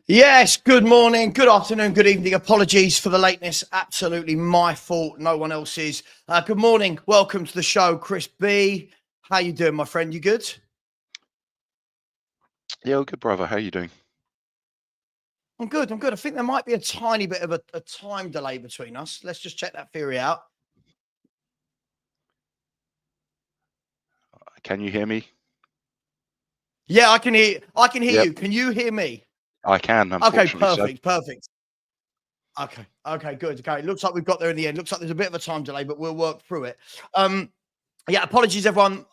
Yes, good morning, good afternoon, good evening. Apologies for the lateness. Absolutely my fault, no one else's. Good morning. Welcome to the show, Chris B. How you doing, my friend? You good? Yeah, good brother. How you doing? I'm good. I'm good. I think there might be a tiny bit of a time delay between us. Let's just check that theory out. Can you hear me? Yeah, I can hear. I can hear Yep, you. Can you hear me? I can, Okay, unfortunately. So, perfect. Okay, good. Okay, looks like we've got there in the end. Looks like there's a bit of a time delay, but we'll work through it. Yeah, apologies, everyone.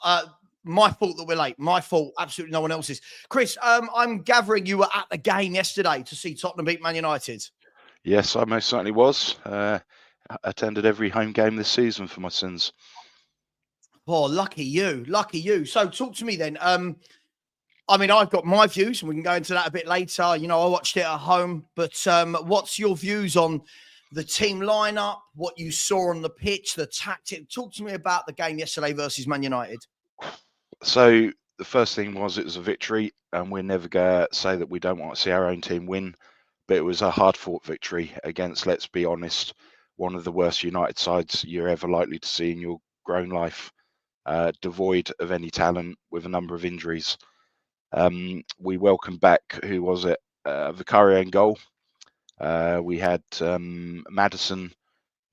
My fault that we're late. My fault. Absolutely no one else's. Chris, I'm gathering you were at the game yesterday to see Tottenham beat Man United. yes, I most certainly was. Attended every home game this season for my sins. Oh, lucky you. Lucky you. So talk to me then. I mean, I've got my views, and we can go into that a bit later. You know, I watched it at home, but what's your views on the team lineup, what you saw on the pitch, the tactic? Talk to me about the game yesterday versus Man United. So the first thing was it was a victory, and we're never going to say that we don't want to see our own team win. But it was a hard-fought victory against, let's be honest, one of the worst United sides you're ever likely to see in your grown life, devoid of any talent, with a number of injuries. We welcomed back, who was it? Vicario in goal. We had Maddison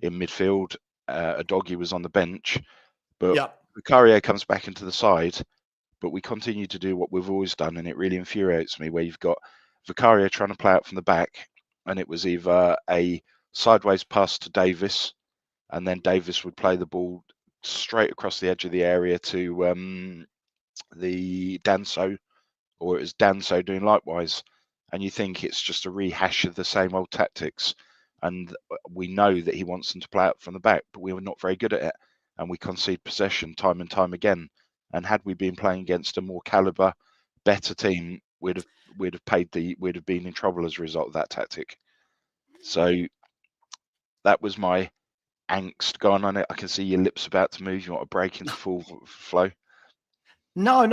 in midfield. Adoggy was on the bench, but Yeah. Vicario comes back into the side. But we continue to do what we've always done, and it really infuriates me. Where you've got Vicario trying to play out from the back, and it was either a sideways pass to Davis, and then Davis would play the ball straight across the edge of the area to the Danso, or it was Danso doing likewise. And you think it's just a rehash of the same old tactics. And we know that he wants them to play out from the back, but we were not very good at it. And we concede possession time and time again. And had we been playing against a more caliber, better team, we'd have been in trouble as a result of that tactic. So that was my angst going on it. I can see your lips about to move. You want to break into full flow? No.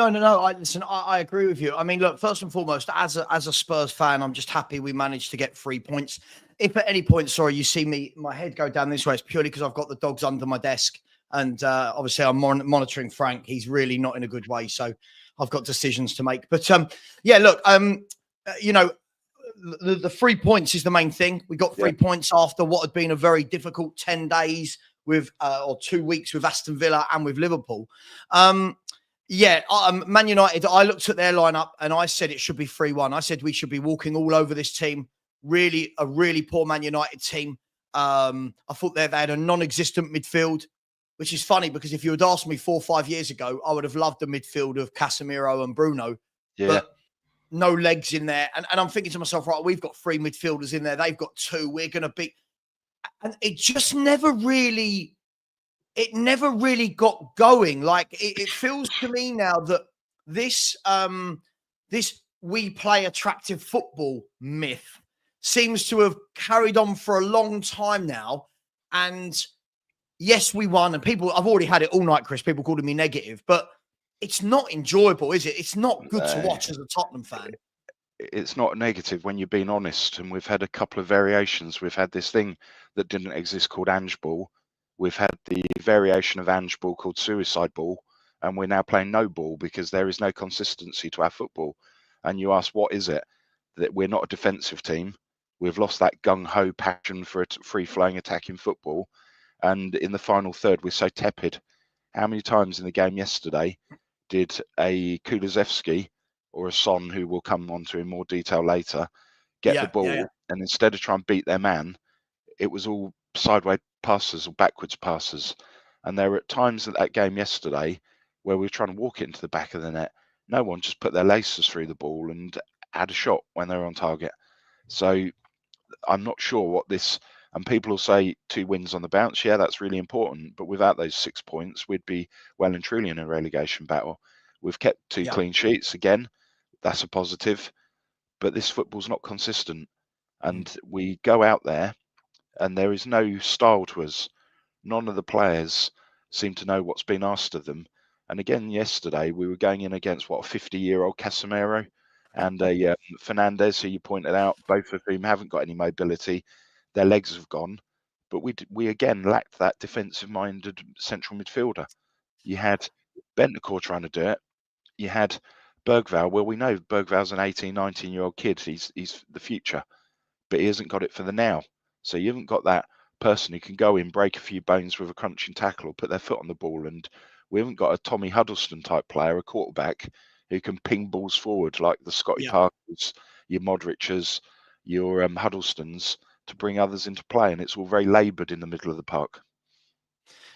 Listen, I agree with you. I mean, look, first and foremost, as a Spurs fan, I'm just happy we managed to get 3 points. If at any point, sorry, you see my head go down this way, it's purely because I've got the dogs under my desk, and obviously I'm monitoring Frank. He's really not in a good way, so I've got decisions to make. But yeah, look, you know, the 3 points is the main thing. We got 3 points after what had been a very difficult 10 days with or 2 weeks with Aston Villa and with Liverpool. Yeah, Man United, I looked at their lineup and I said it should be 3-1. I said we should be walking all over this team. Really, a really poor Man United team. I thought they had a non-existent midfield, which is funny because if you had asked me 4 or 5 years ago, I would have loved the midfield of Casemiro and Bruno. Yeah. But no legs in there. And I'm thinking to myself, right, we've got 3 midfielders in there. They've got 2. We're going to beat. And it just never really got going. Like it feels to me now that this this we play attractive football myth seems to have carried on for a long time now. And yes, we won. And I've already had it all night, Chris. People calling me negative, but it's not enjoyable, is it? It's not good to watch as a Tottenham fan. It's not negative when you're being honest. And we've had a couple of variations. We've had this thing that didn't exist called Ange Ball. We've had the variation of Ange Ball called Suicide Ball. And we're now playing no ball because there is no consistency to our football. And you ask, what is it? That we're not a defensive team. We've lost that gung-ho passion for free-flowing attacking football. And in the final third, we're so tepid. How many times in the game yesterday did a Kulusevski or a Son, who will come on to in more detail later, get the ball, and instead of trying to beat their man, it was all sideways passes or backwards passes. And there were times at that game yesterday where we were trying to walk it into the back of the net. No one just put their laces through the ball and had a shot when they were on target. So I'm not sure what this, and people will say 2 wins on the bounce. Yeah, that's really important. But without those 6 points, we'd be well and truly in a relegation battle. We've kept 2 clean sheets again. That's a positive. But this football's not consistent. And we go out there and there is no style to us. None of the players seem to know what's been asked of them. And again, yesterday, we were going in against, what, a 50-year-old Casemiro. and Fernandez, who you pointed out, both of whom haven't got any mobility. Their legs have gone. But we again lacked that defensive-minded central midfielder. You had Bentancur trying to do it. You had Bergvall. Well, we know Bergvall's an 18, 19-year-old kid. He's the future, but he hasn't got it for the now. So you haven't got that person who can go in, break a few bones with a crunching tackle or put their foot on the ball. And we haven't got a Tommy Huddleston type player, a quarterback, who can ping balls forward like the Scotty Parkers, your Modric's, your Huddlestons, to bring others into play. And it's all very laboured in the middle of the park.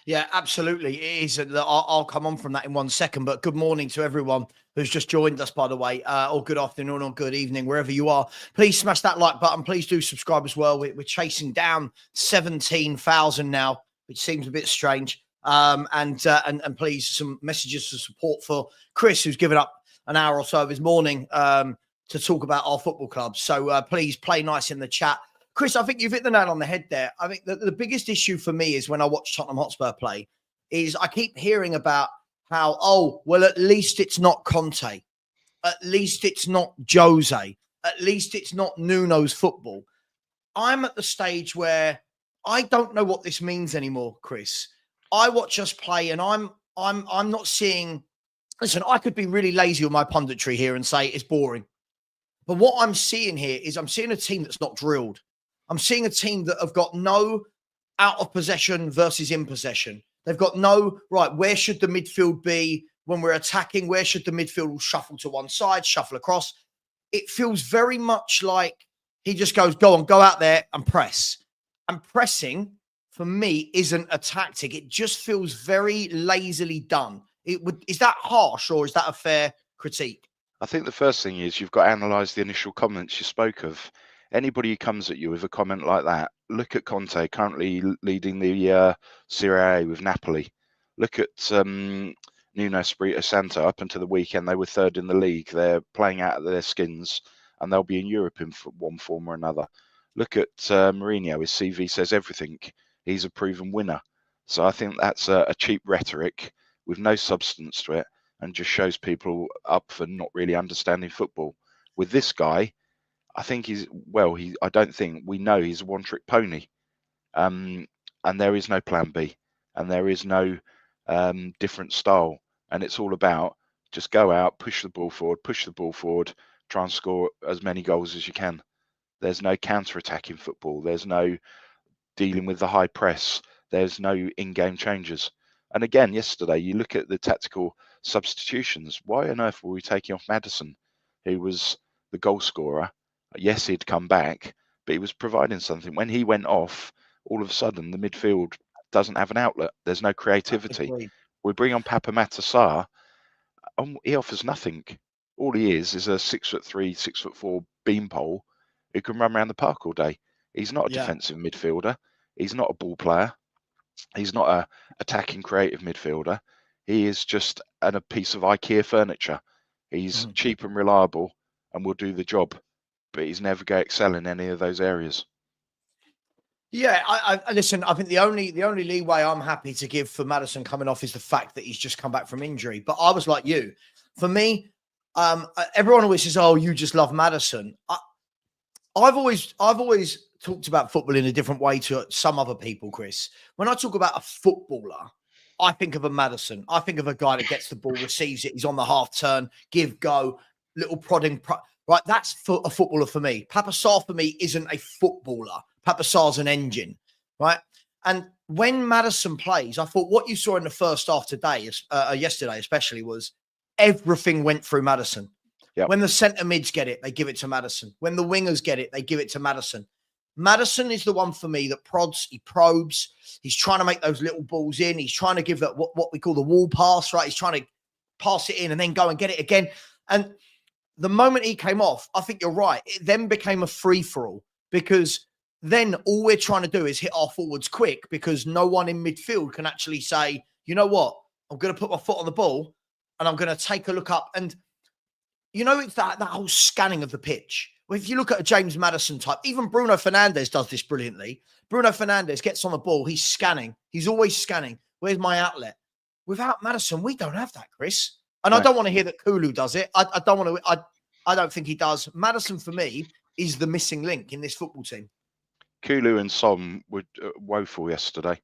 Yeah, absolutely. It is. I'll come on from that in 1 second. But good morning to everyone who's just joined us, by the way, or good afternoon or good evening, wherever you are. Please smash that like button. Please do subscribe as well. We're chasing down 17,000 now, which seems a bit strange. And please, some messages of support for Chris, who's given up an hour or so of his morning to talk about our football club. So please play nice in the chat. Chris, I think you've hit the nail on the head there. I think the biggest issue for me is when I watch Tottenham Hotspur play is I keep hearing about how, oh, well, at least it's not Conte. At least it's not Jose. At least it's not Nuno's football. I'm at the stage where I don't know what this means anymore, Chris. I watch us play and I'm not seeing, listen, I could be really lazy with my punditry here and say it's boring. But what I'm seeing here is I'm seeing a team that's not drilled. I'm seeing a team that have got no out of possession versus in possession. They've got no, right, where should the midfield be when we're attacking? Where should the midfield shuffle to one side, shuffle across? It feels very much like he just goes, go on, go out there and press. And pressing, for me, isn't a tactic. It just feels very lazily done. Is that harsh or is that a fair critique? I think the first thing is you've got to analyse the initial comments you spoke of. Anybody who comes at you with a comment like that, look at Conte, currently leading the Serie A with Napoli. Look at Nuno Espirito Santo. Up until the weekend, they were third in the league. They're playing out of their skins, and they'll be in Europe in one form or another. Look at Mourinho. His CV says everything. He's a proven winner. So I think that's a cheap rhetoric with no substance to it, and just shows people up for not really understanding football. With this guy, I think I don't think we know he's a one-trick pony. And there is no plan B, and there is no different style. And it's all about just go out, push the ball forward, try and score as many goals as you can. There's no counter-attacking football. There's no dealing with the high press. There's no in-game changes. And again, yesterday, you look at the tactical substitutions. Why on earth were we taking off Maddison, who was the goal scorer? Yes, he'd come back, but he was providing something. When he went off, all of a sudden, the midfield doesn't have an outlet. There's no creativity. We bring on Papa Matasar, he offers nothing. All he is a 6'3", 6'4" beanpole who can run around the park all day. He's not a defensive midfielder. He's not a ball player. He's not a attacking creative midfielder. He is just a piece of IKEA furniture. He's cheap and reliable and will do the job, but he's never going to excel in any of those areas. Yeah, I listen. I think the only leeway I'm happy to give for Maddison coming off is the fact that he's just come back from injury. But I was like you. For me, everyone always says, "Oh, you just love Maddison." I've always talked about football in a different way to some other people, Chris. When I talk about a footballer, I think of a Maddison. I think of a guy that gets the ball, receives it, he's on the half turn, give, go, little prodding. Right, that's a footballer for me. Papa Sarr for me isn't a footballer. Papa Sarr's an engine, right? And when Maddison plays, I thought what you saw in the first half today, yesterday especially, was everything went through Maddison. Yep. When the centre mids get it, they give it to Maddison. When the wingers get it, they give it to Maddison. Maddison is the one for me that prods, he probes, he's trying to make those little balls in, he's trying to give that what we call the wall pass, right? He's trying to pass it in and then go and get it again. And the moment he came off, I think you're right, it then became a free-for-all, because then all we're trying to do is hit our forwards quick, because no one in midfield can actually say, you know what, I'm going to put my foot on the ball and I'm going to take a look up. And you know, it's that whole scanning of the pitch. Well, if you look at a James Maddison type, even Bruno Fernandes does this brilliantly. Bruno Fernandes gets on the ball. He's scanning. He's always scanning. Where's my outlet? Without Maddison, we don't have that, Chris. And right. I don't want to hear that Kulu does it. I don't want to. I don't think he does. Maddison, for me, is the missing link in this football team. Kulu and Son were woeful yesterday.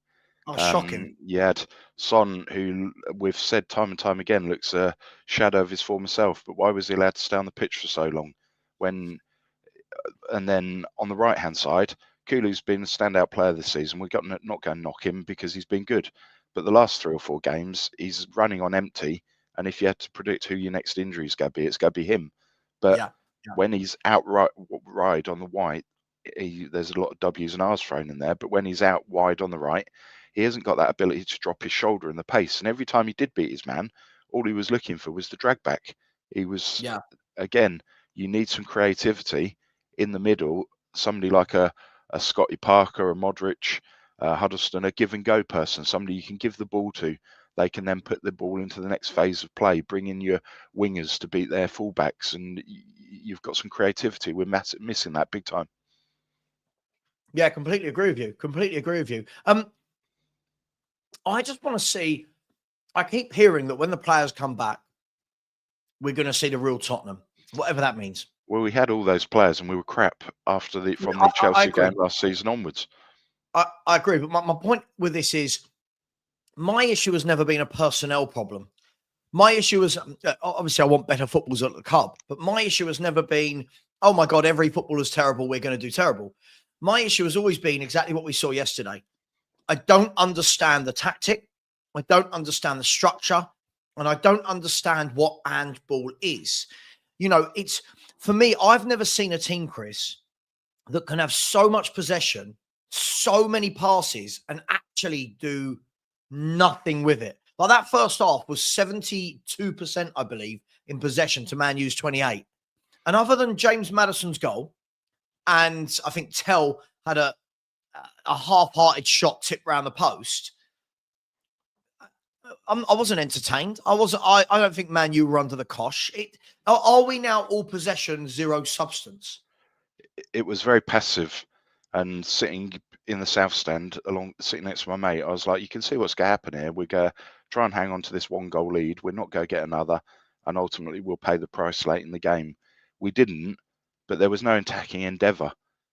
Oh, shocking. You had Son, who we've said time and time again looks a shadow of his former self, but why was he allowed to stay on the pitch for so long? And then on the right-hand side, Kulu's been a standout player this season. We're not going to knock him because he's been good. But the last 3 or 4 games, he's running on empty. And if you had to predict who your next injury is going to be, it's going to be him. But when he's outright wide on the white, there's a lot of W's and R's thrown in there. But when he's out wide on the right, he hasn't got that ability to drop his shoulder and the pace. And every time he did beat his man, all he was looking for was the drag back. He was, again, you need some creativity in the middle, somebody like a Scotty Parker, a Modric, Huddleston, a give and go person, somebody you can give the ball to. They can then put the ball into the next phase of play, bring in your wingers to beat their fullbacks, and you've got some creativity. We're missing that big time. Yeah, completely agree with you. Completely agree with you. I just want to see, I keep hearing that when the players come back, we're going to see the real Tottenham, whatever that means. Well, we had all those players and we were crap from the Chelsea game last season onwards. I agree. But my point with this is, my issue has never been a personnel problem. My issue is, obviously, I want better footballers at the club, but my issue has never been, oh my God, every footballer's terrible, we're going to do terrible. My issue has always been exactly what we saw yesterday. I don't understand the tactic. I don't understand the structure. And I don't understand what handball is. You know, it's, for me, I've never seen a team, Chris, that can have so much possession, so many passes, and actually do nothing with it. Like that first half was 72%, I believe, in possession to Man U's 28. And other than James Maddison's goal, and I think Tell had a half-hearted shot tipped round the post, I wasn't entertained. I don't think Man U were under the cosh. Are we now all possession, zero substance? It was very passive, and sitting in the south stand, sitting next to my mate, I was like, you can see what's going to happen here. We're going to try and hang on to this 1-goal lead. We're not going to get another, and ultimately we'll pay the price late in the game. We didn't, but there was no attacking endeavour.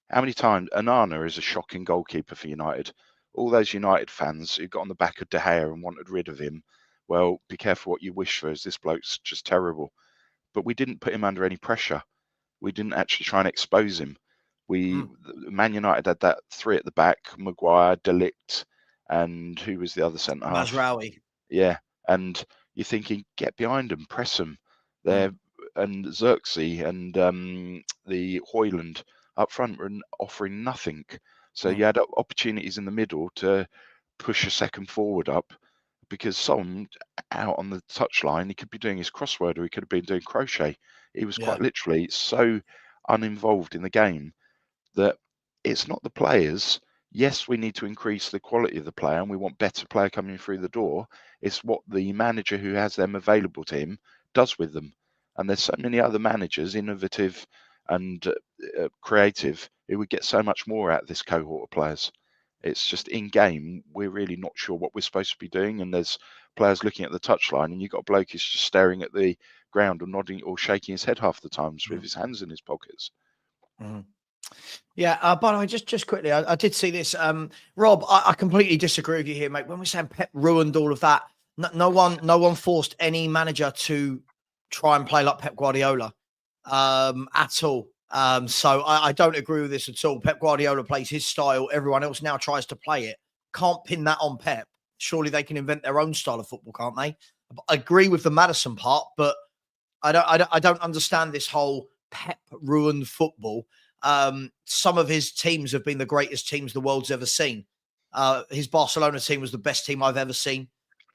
How many times? Onana is a shocking goalkeeper for United. All those United fans who got on the back of De Gea and wanted rid of him, well, be careful what you wish for, as this bloke's just terrible. But we didn't put him under any pressure. We didn't actually try and expose him. Man United had that 3 at the back: Maguire, De Ligt, and who was the other centre half? Mazraoui. Yeah, and you're thinking, get behind them, press them. And Xerxes and the Hoyland up front were offering nothing. So you had opportunities in the middle to push a second forward up, because Son out on the touchline, he could be doing his crossword or he could have been doing crochet. He was quite literally so uninvolved in the game that it's not the players. Yes, we need to increase the quality of the player and we want better player coming through the door. It's what the manager who has them available to him does with them. And there's so many other managers, innovative and creative, who would get so much more out of this cohort of players. It's just in game, we're really not sure what we're supposed to be doing. And there's players looking at the touchline, and you've got a bloke who's just staring at the ground or nodding or shaking his head half the times with his hands in his pockets. Yeah, but I just quickly, I did see this. Rob, I completely disagree with you here, mate. When we're saying Pep ruined all of that, no one forced any manager to try and play like Pep Guardiola at all. So I don't agree with this at all. Pep Guardiola plays his style. Everyone else now tries to play it. Can't pin that on Pep. Surely they can invent their own style of football, can't they? I agree with the Maddison part, but I don't understand this whole Pep ruined football. Some of his teams have been the greatest teams the world's ever seen. His Barcelona team was the best team I've ever seen.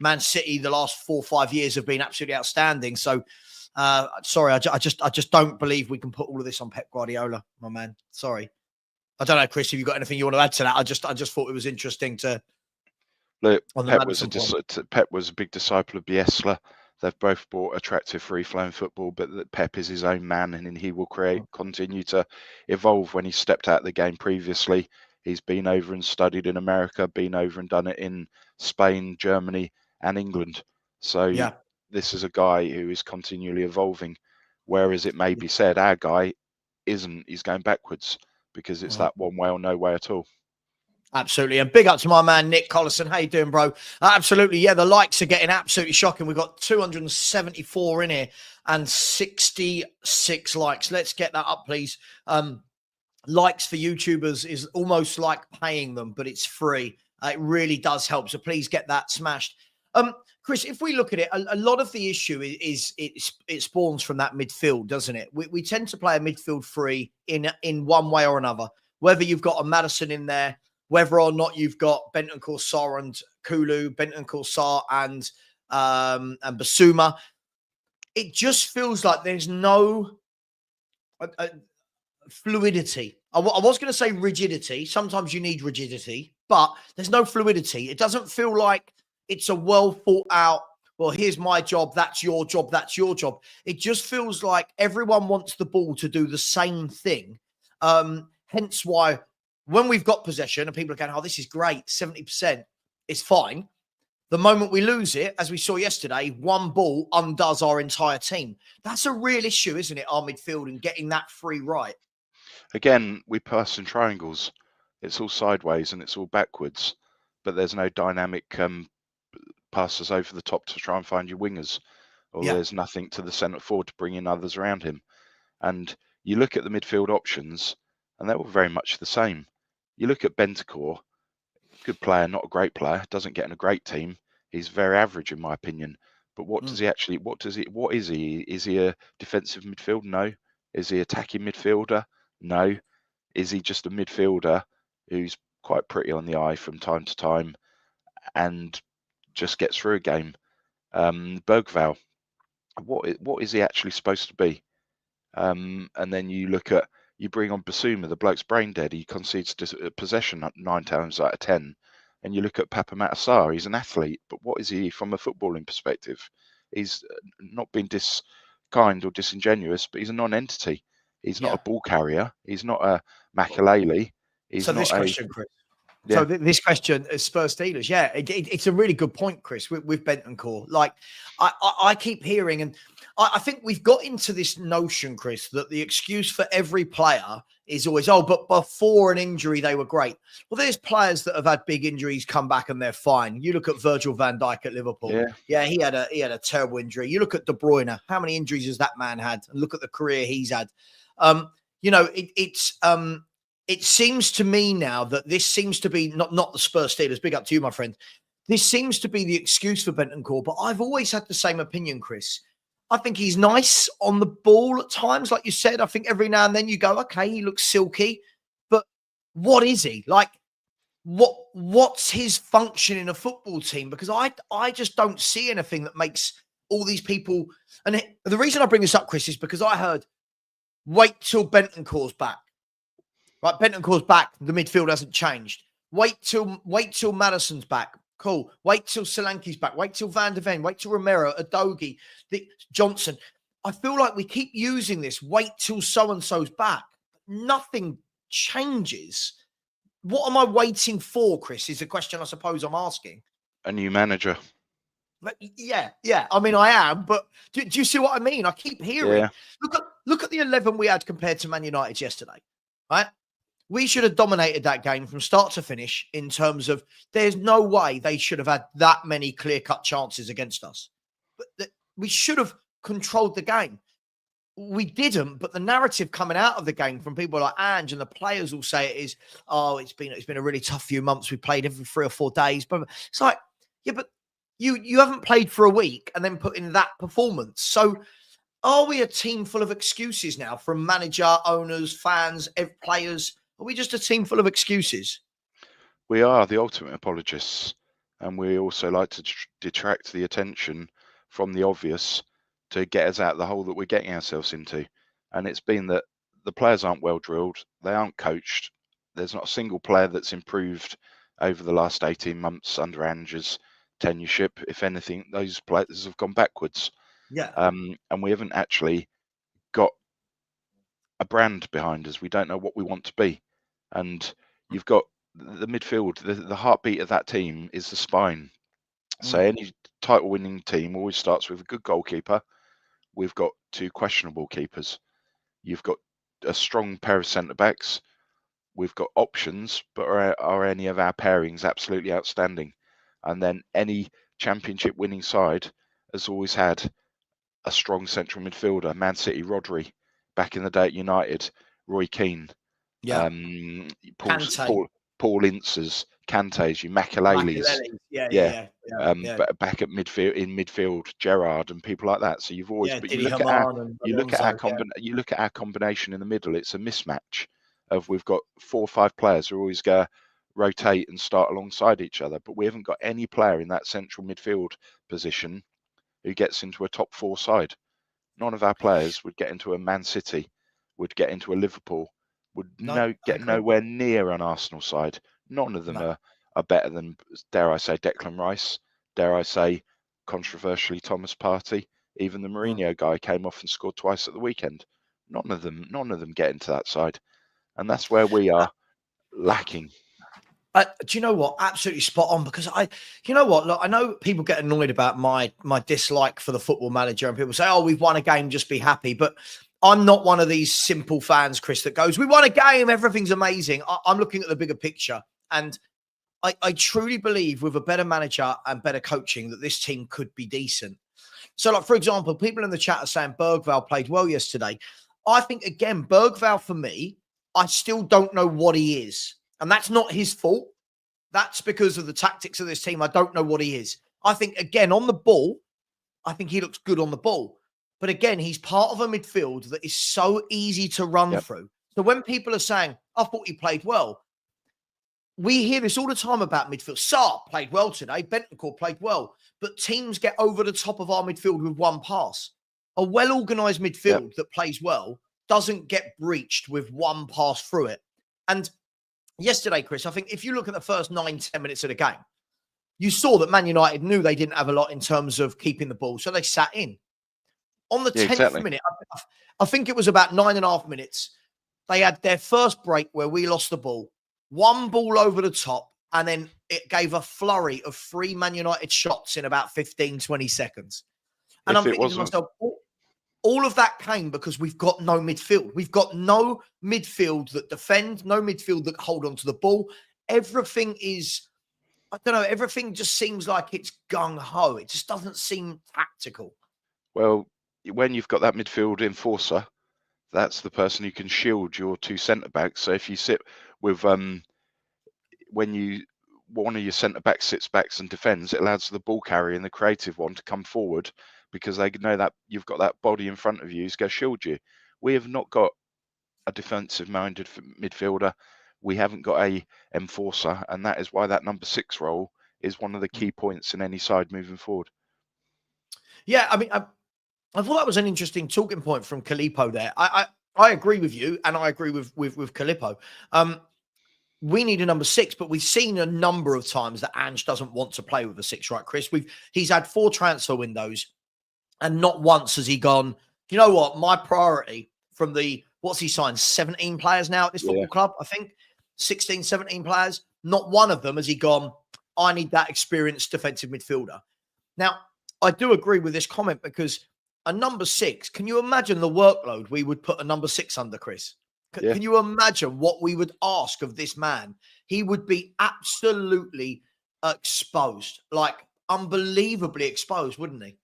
Man City, the last 4 or 5 years have been absolutely outstanding. So, sorry, I just don't believe we can put all of this on Pep Guardiola, my man. Sorry. I don't know, Chris, if you've got anything you want to add to that. I just thought it was interesting to. Look, Pep was a big disciple of Bielsa. They've both brought attractive free-flowing football, but Pep is his own man, and he will continue to evolve. When he stepped out of the game previously, he's been over and studied in America, been over and done it in Spain, Germany, and England. So this is a guy who is continually evolving. Whereas it may be said our guy isn't, he's going backwards because it's that one way or no way at all. Absolutely. And big up to my man, Nick Collison. How you doing, bro? Absolutely. Yeah, the likes are getting absolutely shocking. We've got 274 in here and 66 likes. Let's get that up, please. Likes for YouTubers is almost like paying them, but it's free. It really does help. So please get that smashed. Chris, if we look at it, a lot of the issue is it spawns from that midfield, doesn't it? We tend to play a midfield free in one way or another, whether you've got a Maddison in there, whether or not you've got Bentancur Sarr and Kulu, Bentancur Sarr and Basuma. It just feels like there's no fluidity. I was going to say rigidity. Sometimes you need rigidity, but there's no fluidity. It doesn't feel like it's a well thought out, well, here's my job, that's your job, that's your job. It just feels like everyone wants the ball to do the same thing. Hence why when we've got possession and people are going, oh, this is great, 70%, it's fine. The moment we lose it, as we saw yesterday, one ball undoes our entire team. That's a real issue, isn't it, our midfield, and getting that free right? Again, we pass in triangles. It's all sideways and it's all backwards, but there's no dynamic passes over the top to try and find your wingers, or there's nothing to the centre forward to bring in others around him. And you look at the midfield options, and they're all very much the same. You look at Bentancur, good player, not a great player, doesn't get in a great team. He's very average in my opinion. But what does he actually, what is he? Is he a defensive midfielder? No. Is he attacking midfielder? No. Is he just a midfielder who's quite pretty on the eye from time to time and just gets through a game? Bergvall, what is he actually supposed to be? And then you bring on Basuma, the bloke's brain dead. He concedes possession 9 times out of 10. And you look at Papa Matasar, he's an athlete, but what is he from a footballing perspective? He's not being kind or disingenuous, but he's a non-entity. He's not a ball carrier. He's not a Makalele. He's so not this question, Chris. Yeah. So this question is Spurs Steelers. Yeah, it's a really good point, Chris, with Bentancur. Like, I keep hearing, and I think we've got into this notion, Chris, that the excuse for every player is always, oh, but before an injury, they were great. Well, there's players that have had big injuries come back and they're fine. You look at Virgil van Dijk at Liverpool. Yeah, he had a terrible injury. You look at De Bruyne. How many injuries has that man had? And look at the career he's had. It seems to me now that this seems to be not the Spurs Steelers. Big up to you, my friend. This seems to be the excuse for Bentancur, but I've always had the same opinion, Chris. I think he's nice on the ball at times, like you said. I think every now and then you go, okay, he looks silky, but what is he? Like, what's his function in a football team? Because I just don't see anything that makes all these people. And the reason I bring this up, Chris, is because I heard, wait till Bentancur's back. Right, Bentancur's back. The midfield hasn't changed. Wait till Maddison's back. Cool. Wait till Solanke's back. Wait till Van de Ven. Wait till Romero, Adogi, Johnson. I feel like we keep using this. Wait till so-and-so's back. Nothing changes. What am I waiting for, Chris, is the question I suppose I'm asking. A new manager. Yeah. I mean, I am, but do you see what I mean? I keep hearing. Look at the 11 we had compared to Man United yesterday, right? We should have dominated that game from start to finish in terms of there's no way they should have had that many clear-cut chances against us. But we should have controlled the game. We didn't, but the narrative coming out of the game from people like Ange and the players will say it is, oh, it's been a really tough few months. We played every 3 or 4 days. But it's like, yeah, but you haven't played for a week and then put in that performance. So are we a team full of excuses now from manager, owners, fans, players? Are we just a team full of excuses? We are the ultimate apologists, and we also like to detract the attention from the obvious to get us out of the hole that we're getting ourselves into. And it's been that the players aren't well drilled, they aren't coached. There's not a single player that's improved over the last 18 months under Ange's tenureship. If anything, those players have gone backwards. Yeah. And we haven't actually got a brand behind us. We don't know what we want to be. And you've got the midfield, the heartbeat of that team is the spine. So any title winning team always starts with a good goalkeeper, we've got 2 questionable keepers. You've got a strong pair of centre-backs. We've got options, but are any of our pairings absolutely outstanding? And then any championship winning side has always had a strong central midfielder. Man City, Rodri, back in the day at United, Roy Keane, Yeah. Paul Ince's, Kante's, Makelele's, but back at midfield, Gerrard and people like that. So you've always, but you look at our combination in the middle. It's a mismatch of we've got 4 or 5 players who always go rotate and start alongside each other, but we haven't got any player in that central midfield position who gets into a top 4 side. None of our players would get into a Man City, would get into a Liverpool, would get nowhere near an Arsenal side. None of them are better than, dare I say, Declan Rice, dare I say, controversially, Thomas Partey. Even the Mourinho guy came off and scored twice at the weekend. None of them get into that side. And that's where we are lacking. Do you know what? Absolutely spot on. Because you know what? Look, I know people get annoyed about my dislike for the Football Manager, and people say, "Oh, we've won a game, just be happy." But I'm not one of these simple fans, Chris, that goes, "We won a game, everything's amazing." I'm looking at the bigger picture, and I truly believe with a better manager and better coaching that this team could be decent. So, like for example, people in the chat are saying Bergvall played well yesterday. I think again, Bergvall for me, I still don't know what he is. And that's not his fault. That's because of the tactics of this team. I don't know what he is. I think, again, on the ball, I think he looks good on the ball. But again, he's part of a midfield that is so easy to run through. So when people are saying, I thought he played well, we hear this all the time about midfield. Sarr played well today. Bentancur played well. But teams get over the top of our midfield with one pass. A well-organised midfield that plays well doesn't get breached with one pass through it. And yesterday, Chris, I think if you look at the first 9-10 minutes of the game, you saw that Man United knew they didn't have a lot in terms of keeping the ball, so they sat in. On the 10th minute, I think it was about 9.5 minutes, they had their first break where we lost the ball, one ball over the top, and then it gave a flurry of 3 Man United shots in about 15, 20 seconds. And I'm thinking to myself, all of that came because we've got no midfield. We've got no midfield that defend, no midfield that hold on to the ball. Everything is, I don't know, everything just seems like it's gung-ho. It just doesn't seem tactical. Well, when you've got that midfield enforcer, that's the person who can shield your 2 centre-backs. So if you sit with, when one of your centre-backs sits back and defends, it allows the ball carrier and the creative one to come forward, because they know that you've got that body in front of you who's going to shield you. We have not got a defensive-minded midfielder. We haven't got a enforcer, and that is why that number 6 role is one of the key points in any side moving forward. Yeah, I mean, I thought that was an interesting talking point from Calippo there. I agree with you, and I agree with Calippo. We need a number 6, but we've seen a number of times that Ange doesn't want to play with a 6, right, Chris? He's had 4 transfer windows, and not once has he gone, you know what, my priority from what's he signed, 17 players now at this football club, I think, 16, 17 players. Not one of them has he gone, I need that experienced defensive midfielder. Now, I do agree with this comment, because a number 6, can you imagine the workload we would put a number 6 under, Chris? Can you imagine what we would ask of this man? He would be absolutely exposed, like unbelievably exposed, wouldn't he?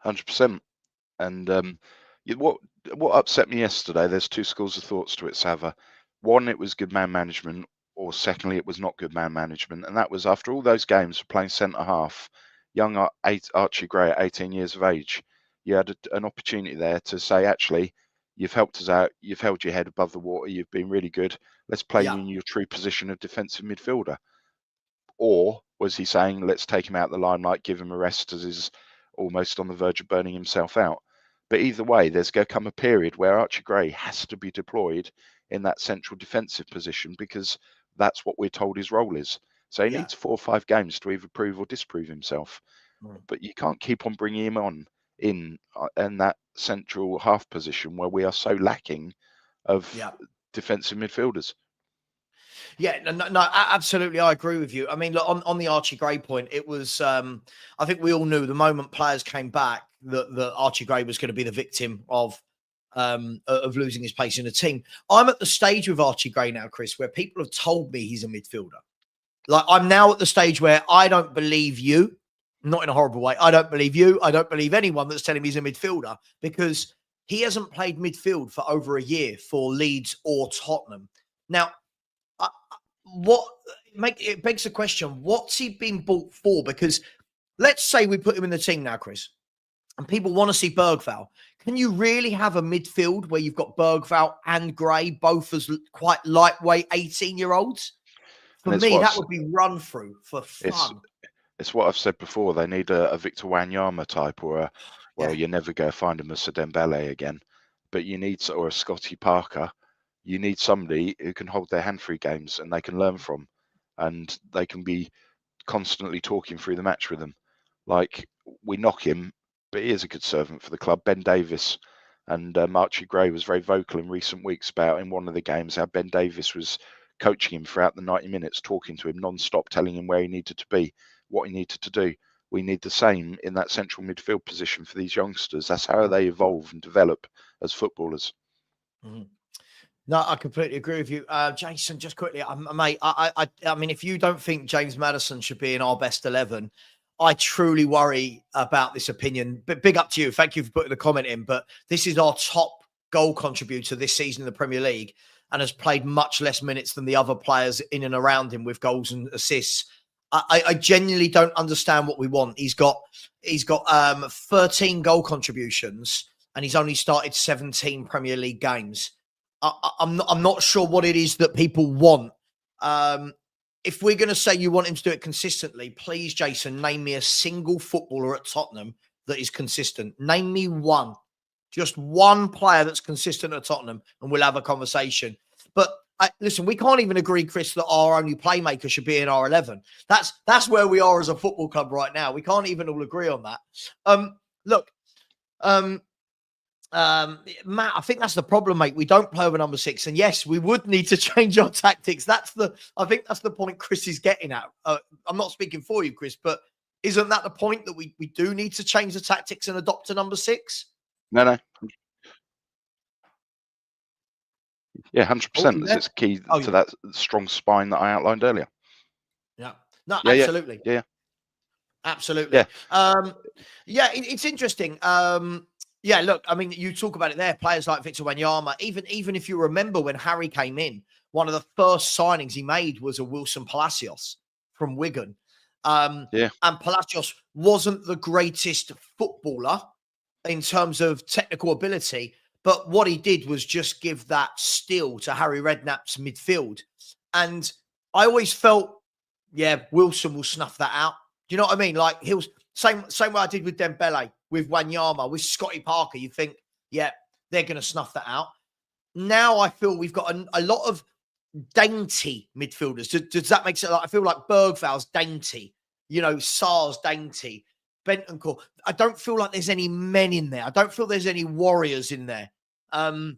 100%. And what upset me yesterday, there's 2 schools of thoughts to it, Savva. One, it was good man management, or secondly, it was not good man management. And that was after all those games for playing centre-half, young Archie Gray at 18 years of age, you had an opportunity there to say, actually, you've helped us out, you've held your head above the water, you've been really good, let's play you in your true position of defensive midfielder. Or was he saying, let's take him out of the limelight, give him a rest, as he's almost on the verge of burning himself out? But either way, there's going to come a period where Archie Gray has to be deployed in that central defensive position, because that's what we're told his role is. So he needs 4 or 5 games to either prove or disprove himself. But you can't keep on bringing him in that central half position where we are so lacking of defensive midfielders. Yeah, no, absolutely. I agree with you. I mean, look, on the Archie Gray point, it was, I think we all knew the moment players came back, that Archie Gray was going to be the victim of losing his place in the team. I'm at the stage with Archie Gray now, Chris, where people have told me he's a midfielder. Like, I'm now at the stage where I don't believe you, not in a horrible way. I don't believe you. I don't believe anyone that's telling me he's a midfielder, because he hasn't played midfield for over a year for Leeds or Tottenham. Now, it begs the question, what's he been bought for? Because let's say we put him in the team now, Chris, and people want to see Bergvall. Can you really have a midfield where you've got Bergvall and Gray, both as quite lightweight 18-year-olds? For me, that would be run through for fun. It's what I've said before. They need a Victor Wanyama type, or you're never going to find him as a Dembele again. But you need, or a Scotty Parker. You need somebody who can hold their hand through games and they can learn from, and they can be constantly talking through the match with them. Like, we knock him, but he is a good servant for the club. Ben Davis and Archie Gray was very vocal in recent weeks about, in one of the games, how Ben Davis was coaching him throughout the 90 minutes, talking to him non-stop, telling him where he needed to be, what he needed to do. We need the same in that central midfield position for these youngsters. That's how they evolve and develop as footballers. Mm-hmm. No, I completely agree with you. Jason, just quickly, mate, I mean, if you don't think James Maddison should be in our best 11, I truly worry about this opinion. But big up to you. Thank you for putting the comment in. But this is our top goal contributor this season in the Premier League, and has played much less minutes than the other players in and around him with goals and assists. I genuinely don't understand what we want. He's got 13 goal contributions, and he's only started 17 Premier League games. I'm not sure what it is that people want. If we're going to say you want him to do it consistently, please, Jason, name me a single footballer at Tottenham that is consistent. Name me one. Just one player that's consistent at Tottenham, and we'll have a conversation. But listen, we can't even agree, Chris, that our only playmaker should be in our 11. That's where we are as a football club right now. We can't even all agree on that. Matt, I think that's the problem, mate. We don't play over number 6, and yes, we would need to change our tactics. I think that's the point Chris is getting at. I'm not speaking for you, Chris, but isn't that the point, that we do need to change the tactics and adopt a number 6? No. Yeah, 100%. It's key to that strong spine that I outlined earlier. Yeah. No, absolutely. Yeah. Absolutely. Yeah. It's interesting. Yeah, look, I mean, you talk about it there. Players like Victor Wanyama, even if you remember when Harry came in, one of the first signings he made was a Wilson Palacios from Wigan. And Palacios wasn't the greatest footballer in terms of technical ability, but what he did was just give that steal to Harry Redknapp's midfield. And I always felt, Wilson will snuff that out. Do you know what I mean? Like, he was same way I did with Dembele, with Wanyama, with Scotty Parker. You think, they're going to snuff that out. Now I feel we've got a lot of dainty midfielders. Does that make sense? I feel like Bergvall's dainty, Sarr's dainty, Bentancur. I don't feel like there's any men in there. I don't feel there's any warriors in there. And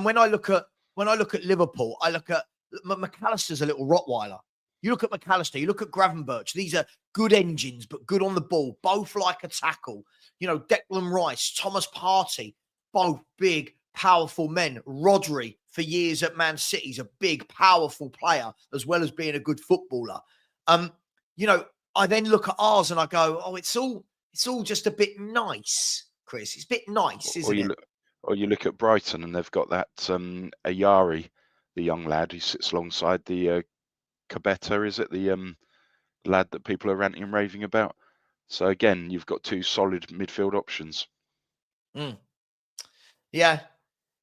when I look at Liverpool, I look at McAllister's a little Rottweiler. You look at McAllister, you look at Gravenberch. These are good engines, but good on the ball. Both like a tackle. Declan Rice, Thomas Partey, both big, powerful men. Rodri, for years at Man City, is a big, powerful player, as well as being a good footballer. I then look at ours and I go, it's all just a bit nice, Chris. It's a bit nice, isn't it? Or you look at Brighton, and they've got that Ayari, the young lad who sits alongside the Cabetta, is it, the lad that people are ranting and raving about? So again, you've got two solid midfield options. Yeah,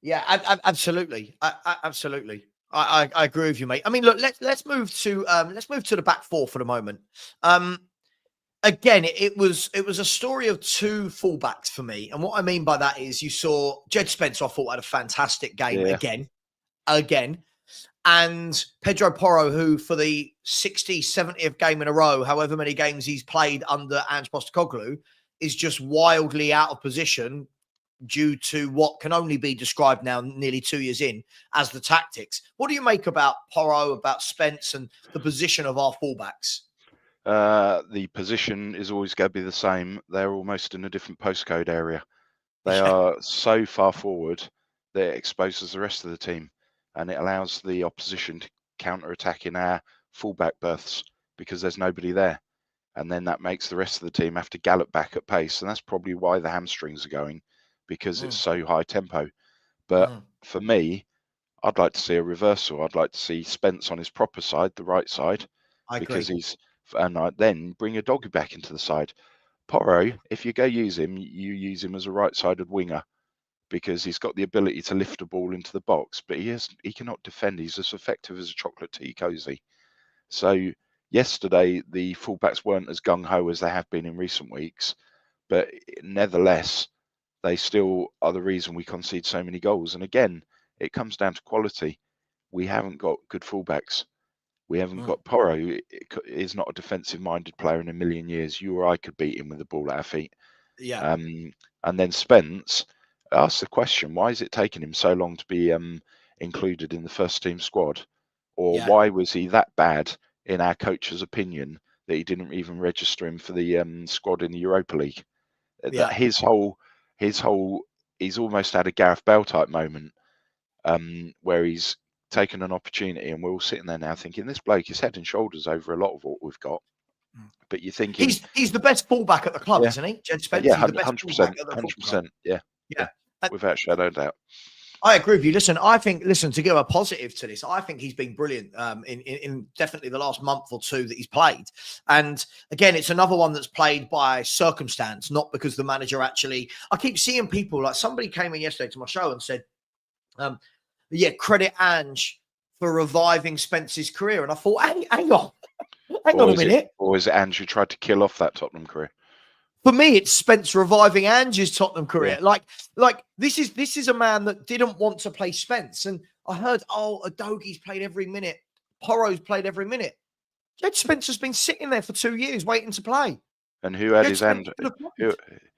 absolutely. Absolutely. I agree with you, mate. I mean, look, let's move to the back four for the moment. Again, it was a story of two fullbacks for me, and what I mean by that is you saw Jed Spence, I thought, had a fantastic game again. And Pedro Porro, who for the 60th, 70th game in a row, however many games he's played under Angepostecoglou, is just wildly out of position due to what can only be described now, nearly 2 years in, as the tactics. What do you make about Porro, about Spence, and the position of our fullbacks? The position is always going to be the same. They're almost in a different postcode area. They Yeah. are so far forward that it exposes the rest of the team, and it allows the opposition to counter-attack in our fullback berths because there's nobody there. And then that makes the rest of the team have to gallop back at pace. And that's probably why the hamstrings are going, because it's so high tempo. But for me, I'd like to see a reversal. I'd like to see Spence on his proper side, the right side, I because agree. then bring a doggy back into the side. Porro, if you go use him, you use him as a right-sided winger because he's got the ability to lift a ball into the box, but he cannot defend. He's as effective as a chocolate tea cozy. So yesterday, the fullbacks weren't as gung-ho as they have been in recent weeks, but nevertheless, they still are the reason we concede so many goals. And again, it comes down to quality. We haven't got good fullbacks. We haven't got Porro. Is not a defensive-minded player in a million years. You or I could beat him with the ball at our feet. Yeah. And then Spence asked the question: why is it taking him so long to be included in the first team squad? Or why was he that bad, in our coach's opinion, that he didn't even register him for the squad in the Europa League? That he's almost had a Gareth Bale type moment, where he's taken an opportunity, and we're all sitting there now thinking this bloke is head and shoulders over a lot of what we've got. But you're thinking he's the best fullback at the club, isn't he? Jed Spence. He's the best fullback at the football club. 100%. Yeah, without a shadow of doubt. I agree with you. Listen, to give a positive to this, I think he's been brilliant in definitely the last month or two that he's played. And again, it's another one that's played by circumstance, not because the manager actually. I keep seeing people, like somebody came in yesterday to my show and said, credit Ange for reviving Spence's career. And I thought, hang on a minute. Or is it Ange who tried to kill off that Tottenham career? For me, it's Spence reviving Ange's Tottenham career. Yeah. Like this is a man that didn't want to play Spence. And I heard, Udogi's played every minute. Porro's played every minute. Jed Spence has been sitting there for 2 years waiting to play. And who had his hand?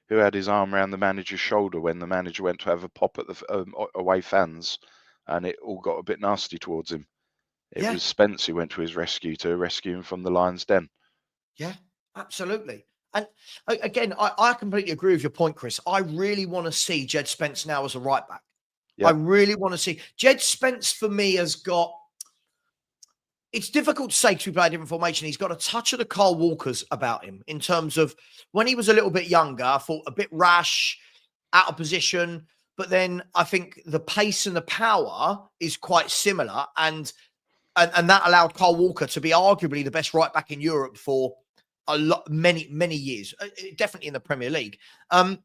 Who had his arm around the manager's shoulder when the manager went to have a pop at the away fans, and it all got a bit nasty towards him? It was Spence who went to his rescue to rescue him from the lion's den. Yeah, absolutely. And again, I completely agree with your point, Chris. I really want to see Jed Spence now as a right back. Yep. I really want to see Jed Spence. For me, has got. It's difficult to say because we play a different formation. He's got a touch of the Kyle Walkers about him in terms of when he was a little bit younger. I thought a bit rash, out of position, but then I think the pace and the power is quite similar, and that allowed Kyle Walker to be arguably the best right back in Europe for many years, definitely in the Premier League. I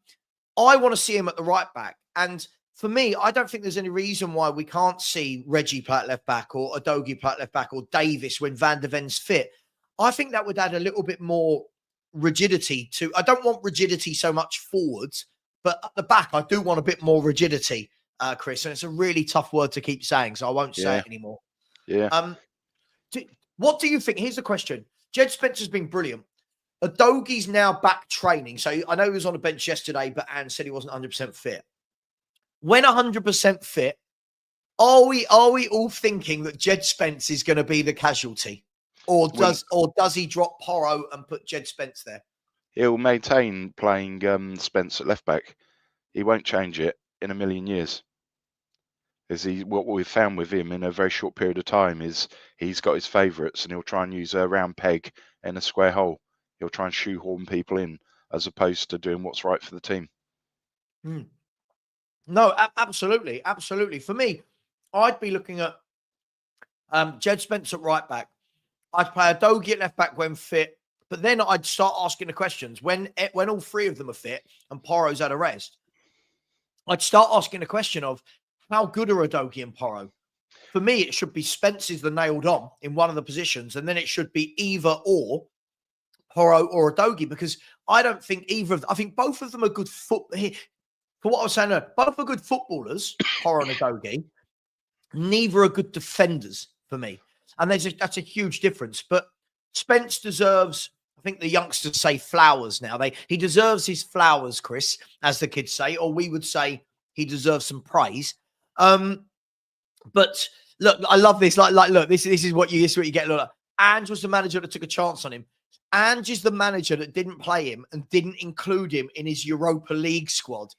want to see him at the right back. And for me, I don't think there's any reason why we can't see Reggie play at left back or Udogi play at left back or Davis when Van der Ven's fit. I think that would add a little bit more rigidity to, I don't want rigidity so much forwards, but at the back, I do want a bit more rigidity, Chris. And it's a really tough word to keep saying, so I won't say it anymore. Yeah. What do you think? Here's the question. Jed Spence has been brilliant. Udogi's now back training. So I know he was on the bench yesterday, but Anne said he wasn't 100% fit. When 100% fit, are we all thinking that Jed Spence is going to be the casualty? Or does he drop Porro and put Jed Spence there? He'll maintain playing Spence at left back. He won't change it in a million years. What we've found with him in a very short period of time is he's got his favourites, and he'll try and use a round peg in a square hole. He'll try and shoehorn people in as opposed to doing what's right for the team. No, absolutely. For me, I'd be looking at Jed Spence at right back. I'd play Udogi at left back when fit, but then I'd start asking the questions when all three of them are fit and Porro's at a rest. I'd start asking the question of how good are Udogi and Porro? For me, it should be Spence is the nailed on in one of the positions, and then it should be either or Porro or Udogi, because I don't think either of them, I think both of them are good for what I was saying earlier, both are good footballers, Porro and Udogi. Neither are good defenders for me. And that's a huge difference. But Spence deserves, I think the youngsters say flowers now. He deserves his flowers, Chris, as the kids say, or we would say he deserves some praise. But look, I love this. Look, this is what you get. Look, Ange was the manager that took a chance on him. Ange is the manager that didn't play him and didn't include him in his Europa League squad.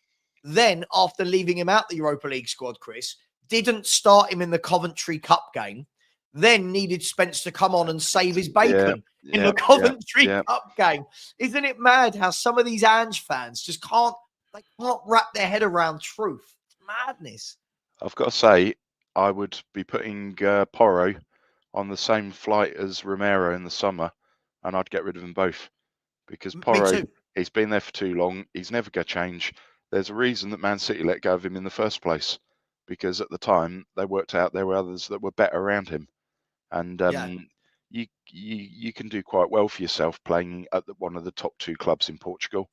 Then, after leaving him out the Europa League squad, Chris, didn't start him in the Coventry Cup game, then needed Spence to come on and save his bacon in the Coventry Cup game. Isn't it mad how some of these Ange fans just can't wrap their head around truth? It's madness. I've got to say, I would be putting Porro on the same flight as Romero in the summer, and I'd get rid of them both, because Porro, he's been there for too long. He's never going to change. There's a reason that Man City let go of him in the first place, because at the time they worked out there were others that were better around him, and you can do quite well for yourself playing at one of the top two clubs in Portugal.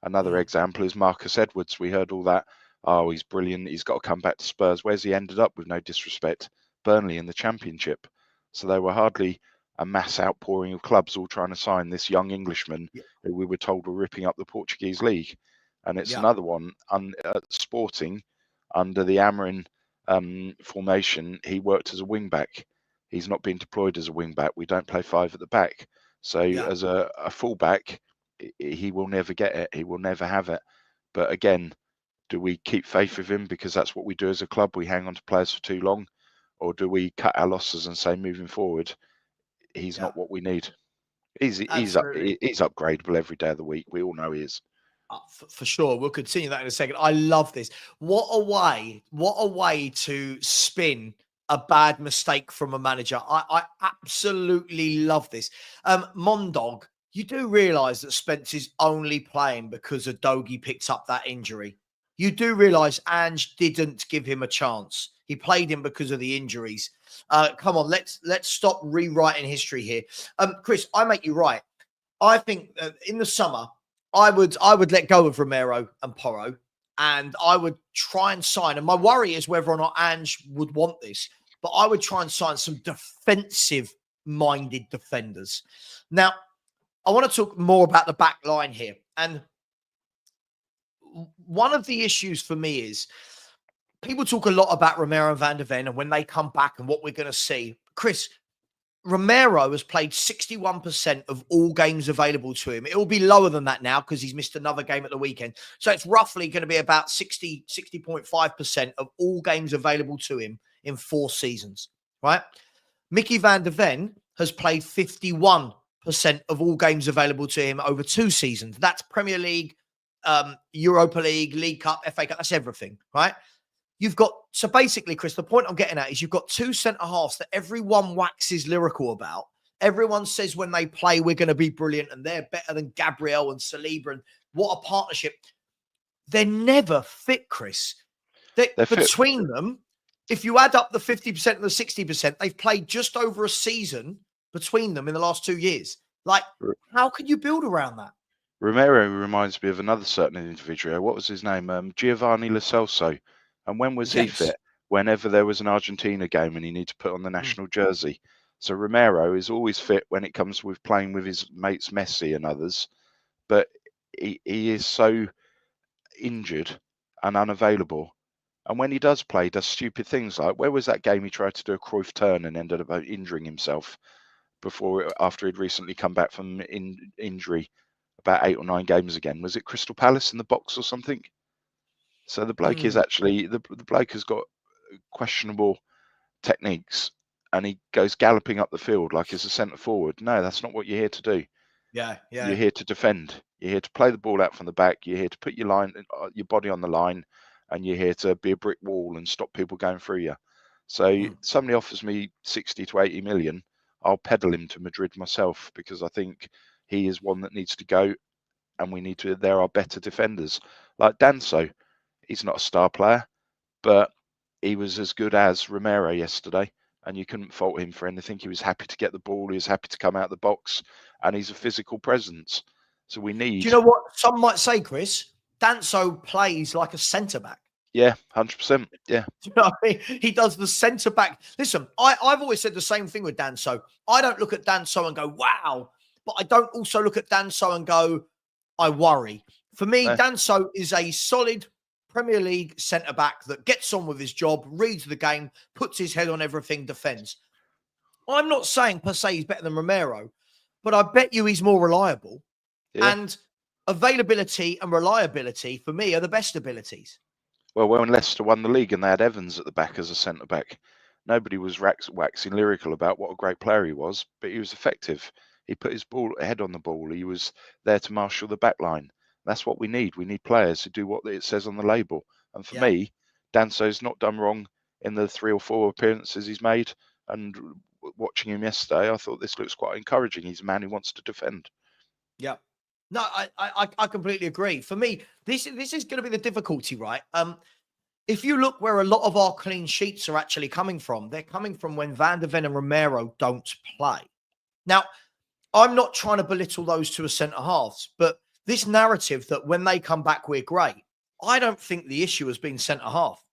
Another example is Marcus Edwards. We heard all that. Oh, he's brilliant. He's got to come back to Spurs. Where's he ended up, with no disrespect? Burnley in the Championship. So they were hardly a mass outpouring of clubs all trying to sign this young Englishman who we were told were ripping up the Portuguese league. And it's another one. Sporting, under the Amorim formation, he worked as a wing-back. He's not been deployed as a wing-back. We don't play five at the back. So as a fullback, he will never get it. He will never have it. But again, do we keep faith with him because that's what we do as a club? We hang on to players for too long? Or do we cut our losses and say, moving forward, he's not what we need? He's upgradable every day of the week. We all know he is. For sure. We'll continue that in a second. I love this. What a way to spin a bad mistake from a manager. I absolutely love this. Mondog, you do realise that Spence is only playing because Udogie picked up that injury. You do realise Ange didn't give him a chance. He played him because of the injuries. Come on, let's stop rewriting history here. Chris, I make you right. I think in the summer, I would let go of Romero and Porro, and I would try and sign. And my worry is whether or not Ange would want this, but I would try and sign some defensive-minded defenders. Now, I want to talk more about the back line here. And one of the issues for me is people talk a lot about Romero and Van de Ven and when they come back and what we're going to see. Chris, Romero has played 61% of all games available to him. It will be lower than that now because he's missed another game at the weekend. So it's roughly going to be about 60.5% of all games available to him in 4 seasons, right? Mickey Van de Ven has played 51% of all games available to him over 2 seasons. That's Premier League, Europa League, League Cup, FA Cup, that's everything, right? So basically, Chris, the point I'm getting at is you've got 2 centre-halves that everyone waxes lyrical about. Everyone says when they play, we're going to be brilliant and they're better than Gabriel and Saliba and what a partnership. They're never fit, Chris. Between them, if you add up the 50% and the 60%, they've played just over a season between them in the last 2 years. Like, how can you build around that? Romero reminds me of another certain individual. What was his name? Giovanni Lo Celso. And when was he fit? Whenever there was an Argentina game and he needed to put on the national jersey. So Romero is always fit when it comes with playing with his mates Messi and others. But he is so injured and unavailable. And when he does play, he does stupid things like, where was that game he tried to do a Cruyff turn and ended up injuring himself after he'd recently come back from injury about 8 or 9 games again? Was it Crystal Palace in the box or something? So the bloke is actually, the bloke has got questionable techniques and he goes galloping up the field like he's a centre forward. No, that's not what you're here to do. Yeah. You're here to defend. You're here to play the ball out from the back. You're here to put your body on the line, and you're here to be a brick wall and stop people going through you. So somebody offers me 60 to 80 million, I'll peddle him to Madrid myself because I think he is one that needs to go, and there are better defenders. Like Danso, he's not a star player, but he was as good as Romero yesterday, and you couldn't fault him for anything. He was happy to get the ball. He was happy to come out the box, and he's a physical presence. So we need... Do you know what some might say, Chris? Danso plays like a centre-back. Yeah, 100%. Yeah. Do you know what I mean? He does the centre-back. Listen, I've always said the same thing with Danso. I don't look at Danso and go, wow. But I don't also look at Danso and go, I worry. For me, Danso is a solid Premier League centre-back that gets on with his job, reads the game, puts his head on everything, defends. I'm not saying per se he's better than Romero, but I bet you he's more reliable. Yeah. And availability and reliability for me are the best abilities. Well, when Leicester won the league and they had Evans at the back as a centre back, nobody was waxing lyrical about what a great player he was, but he was effective. He put his head on the ball. He was there to marshal the back line. That's what we need. We need players who do what it says on the label. And for me, Danso's not done wrong in the 3 or 4 appearances he's made. And watching him yesterday, I thought this looks quite encouraging. He's a man who wants to defend. Yeah. No, I completely agree. For me, this is going to be the difficulty, right? If you look where a lot of our clean sheets are actually coming from, they're coming from when Van de Ven and Romero don't play. Now, I'm not trying to belittle those two as centre halves, but this narrative that when they come back, we're great, I don't think the issue has been centre half.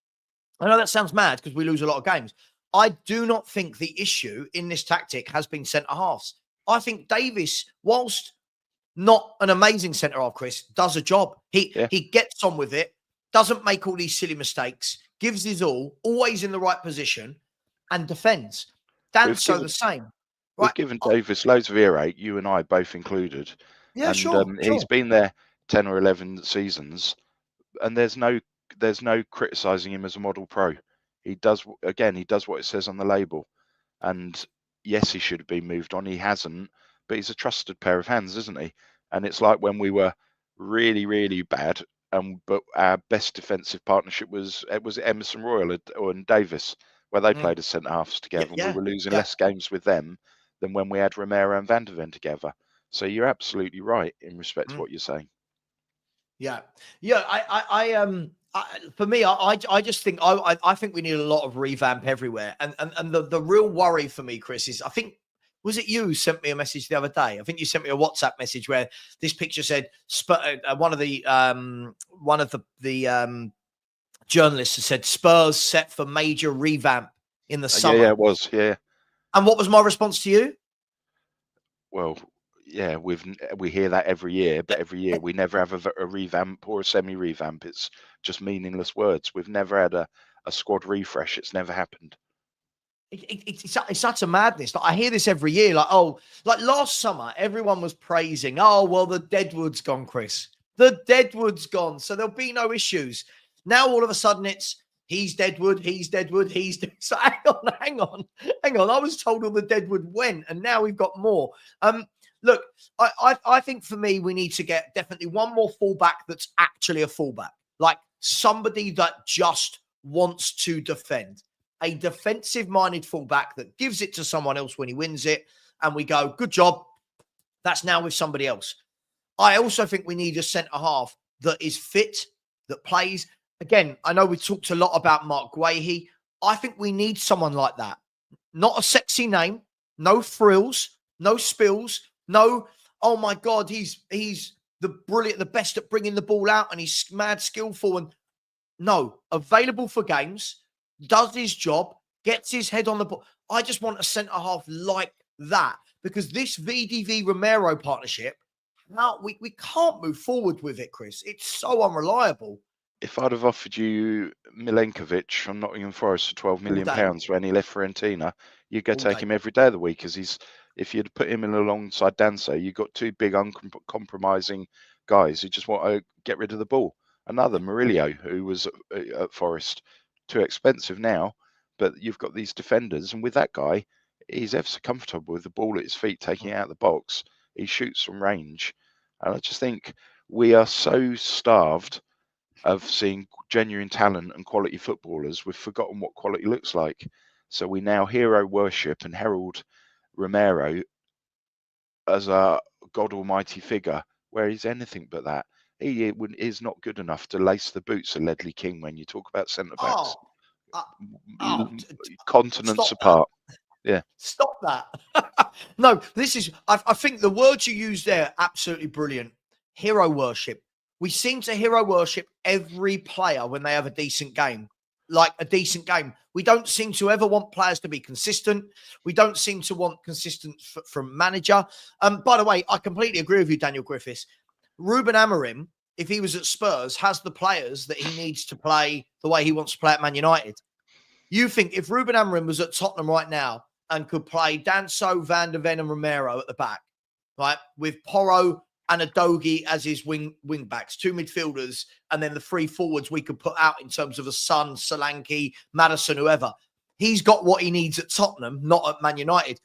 I know that sounds mad because we lose a lot of games. I do not think the issue in this tactic has been centre halves. I think Davis, whilst not an amazing centre half, Chris, does a job. He gets on with it, doesn't make all these silly mistakes, gives his all, always in the right position, and defends. Danso the same. We've Right? given Davis loads of earache, you and I both included. Yeah, And sure. he's been there 10 or 11 seasons, and there's no criticising him as a model pro. He does what it says on the label. And yes, he should have been moved on. He hasn't, but he's a trusted pair of hands, isn't he? And it's like when we were really, really bad, but our best defensive partnership was Emerson Royal and Davis, where they played as centre halves together, and we were losing less games with them than when we had Romero and Van de Ven together. So you're absolutely right in respect to what you're saying. Yeah. For me, I just think I think we need a lot of revamp everywhere. And the real worry for me, Chris, is I think, was it you who sent me a message the other day? I think you sent me a WhatsApp message where this picture said one of the journalists has said Spurs set for major revamp in the summer. Yeah, it was. Yeah. And what was my response to you? Well, yeah, we hear that every year, but every year we never have a revamp or a semi-revamp. It's just meaningless words. We've never had a squad refresh. It's never happened. It's such a madness. Like, I hear this every year. Like last summer, everyone was praising, oh, well, the Deadwood's gone, Chris. The Deadwood's gone, so there'll be no issues. Now, all of a sudden, it's he's Deadwood. So hang on. I was told all the Deadwood went, and now we've got more. Look, I think for me, we need to get definitely one more fullback that's actually a fullback, like somebody that just wants to defend. A defensive-minded fullback that gives it to someone else when he wins it, and we go, good job. That's now with somebody else. I also think we need a centre-half that is fit, that plays. Again, I know we talked a lot about Mark Guehi. I think we need someone like that. Not a sexy name, no frills, no spills, no, oh my God, he's the best at bringing the ball out, and he's mad skillful. And no, available for games, does his job, gets his head on the ball. I just want a centre-half like that, because this VDV Romero partnership, we can't move forward with it, Chris. It's so unreliable. If I'd have offered you Milenkovic from Nottingham Forest for £12 million when he left Fiorentina, you'd go take him every day of the week, because if you'd put him in alongside Danso, you've got two big uncompromising guys who just want to get rid of the ball. Another Murillo, who was at Forest, too expensive now, but you've got these defenders, and with that guy, he's ever so comfortable with the ball at his feet, taking it out of the box. He shoots from range, and I just think we are so starved of seeing genuine talent and quality footballers, we've forgotten what quality looks like. So we now hero worship and herald Romero as a God Almighty figure, where he's anything but that. He is not good enough to lace the boots of Ledley King when you talk about centre backs. Continents apart. Yeah. Stop that. No, this is, I think the words you use there, absolutely brilliant. Hero worship. We seem to hero worship every player when they have a decent game. Like a decent game. We don't seem to ever want players to be consistent. We don't seem to want consistent from manager. By the way, I completely agree with you, Daniel Griffiths. Ruben Amorim, if he was at Spurs, has the players that he needs to play the way he wants to play at Man United. You think if Ruben Amorim was at Tottenham right now and could play Danso, Van de Ven and Romero at the back, right, with Porro and Adogi as his wing backs, 2 midfielders, and then the 3 forwards we could put out in terms of a Son, Solanke, Maddison, whoever. He's got what he needs at Tottenham, not at Man United.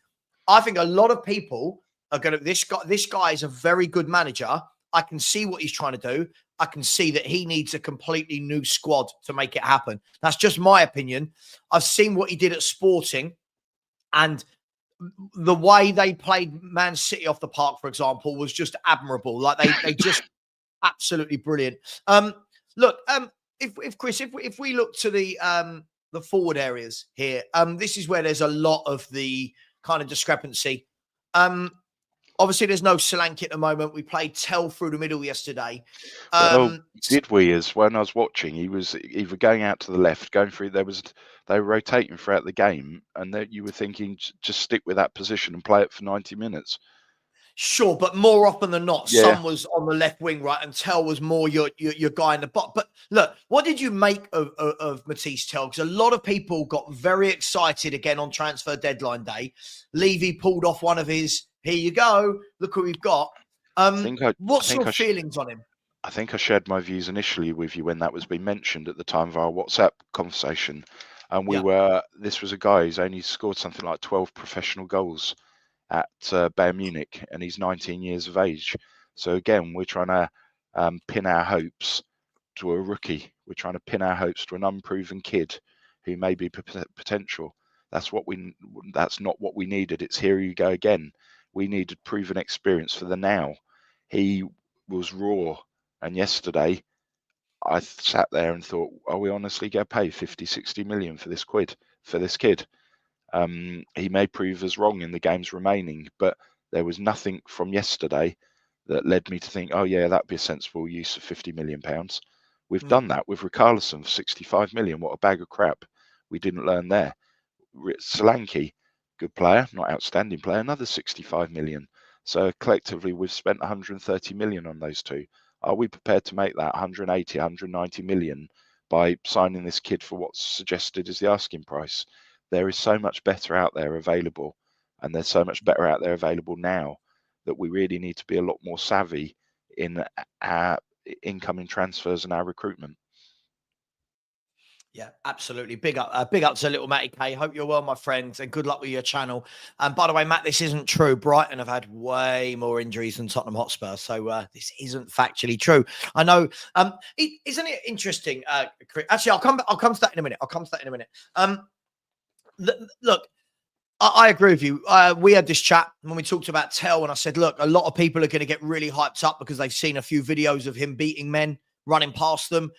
I think a lot of people are going to, this guy is a very good manager. I can see what he's trying to do. I can see that he needs a completely new squad to make it happen. That's just my opinion. I've seen what he did at Sporting, and the way they played Man City off the park, for example, was just admirable. Like they just absolutely brilliant. Look, if Chris, if we look to the forward areas here, this is where there's a lot of the kind of discrepancy. Obviously, there's no Solanke at the moment. We played Tell through the middle yesterday. Did we? As when I was watching, he was either going out to the left, going through. They were rotating throughout the game, and then you were thinking, just stick with that position and play it for 90 minutes. Sure, but more often than not, Yeah. Son was on the left wing, right, and Tell was more your guy in the box. But look, what did you make of Matisse Tell? Because a lot of people got very excited again on transfer deadline day. Levy pulled off one of his, here you go, look who we've got. What's your feelings on him? I think I shared my views initially with you when that was being mentioned at the time of our WhatsApp conversation. And this was a guy who's only scored something like 12 professional goals at Bayern Munich, and he's 19 years of age. So again, we're trying to pin our hopes to a rookie. We're trying to pin our hopes to an unproven kid who may be potential. That's not what we needed. It's here you go again. We needed proven experience for the now. He was raw, and yesterday I sat there and thought, are we honestly going to pay 50, 60 million for this kid? He may prove us wrong in the games remaining, but there was nothing from yesterday that led me to think, oh yeah, that'd be a sensible use of £50 million. We've done that with Richarlison for 65 million. What a bag of crap. We didn't learn there. Solanke, good player, not outstanding player, another 65 million. So collectively, we've spent 130 million on those two. Are we prepared to make that 180, 190 million by signing this kid for what's suggested as the asking price? There is so much better out there available, and there's so much better out there available now that we really need to be a lot more savvy in our incoming transfers and our recruitment. Yeah, absolutely. Big up to little Matty K. Hope you're well, my friends, and good luck with your channel. And by the way, Matt, this isn't true. Brighton have had way more injuries than Tottenham Hotspur, so this isn't factually true. I know. Isn't it interesting? Actually, I'll come to that in a minute. Look, I agree with you. We had this chat when we talked about Tell, and I said, look, a lot of people are going to get really hyped up because they've seen a few videos of him beating men, running past them.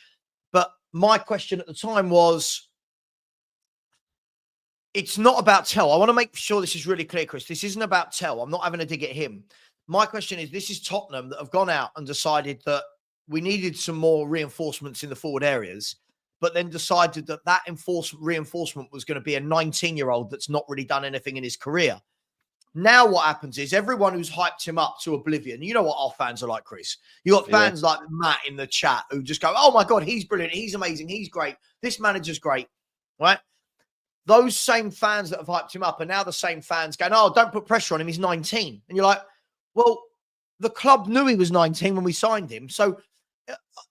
But my question at the time was, it's not about Tell. I want to make sure this is really clear, Chris. This isn't about Tell. I'm not having a dig at him. My question is, this is Tottenham that have gone out and decided that we needed some more reinforcements in the forward areas, but then decided that reinforcement was going to be a 19-year-old that's not really done anything in his career. Now what happens is everyone who's hyped him up to oblivion, you know what our fans are like, Chris. You got fans like Matt in the chat who just go, oh my God, he's brilliant. He's amazing. He's great. This manager's great, right? Those same fans that have hyped him up are now the same fans going, oh, don't put pressure on him. He's 19. And you're like, well, the club knew he was 19 when we signed him. So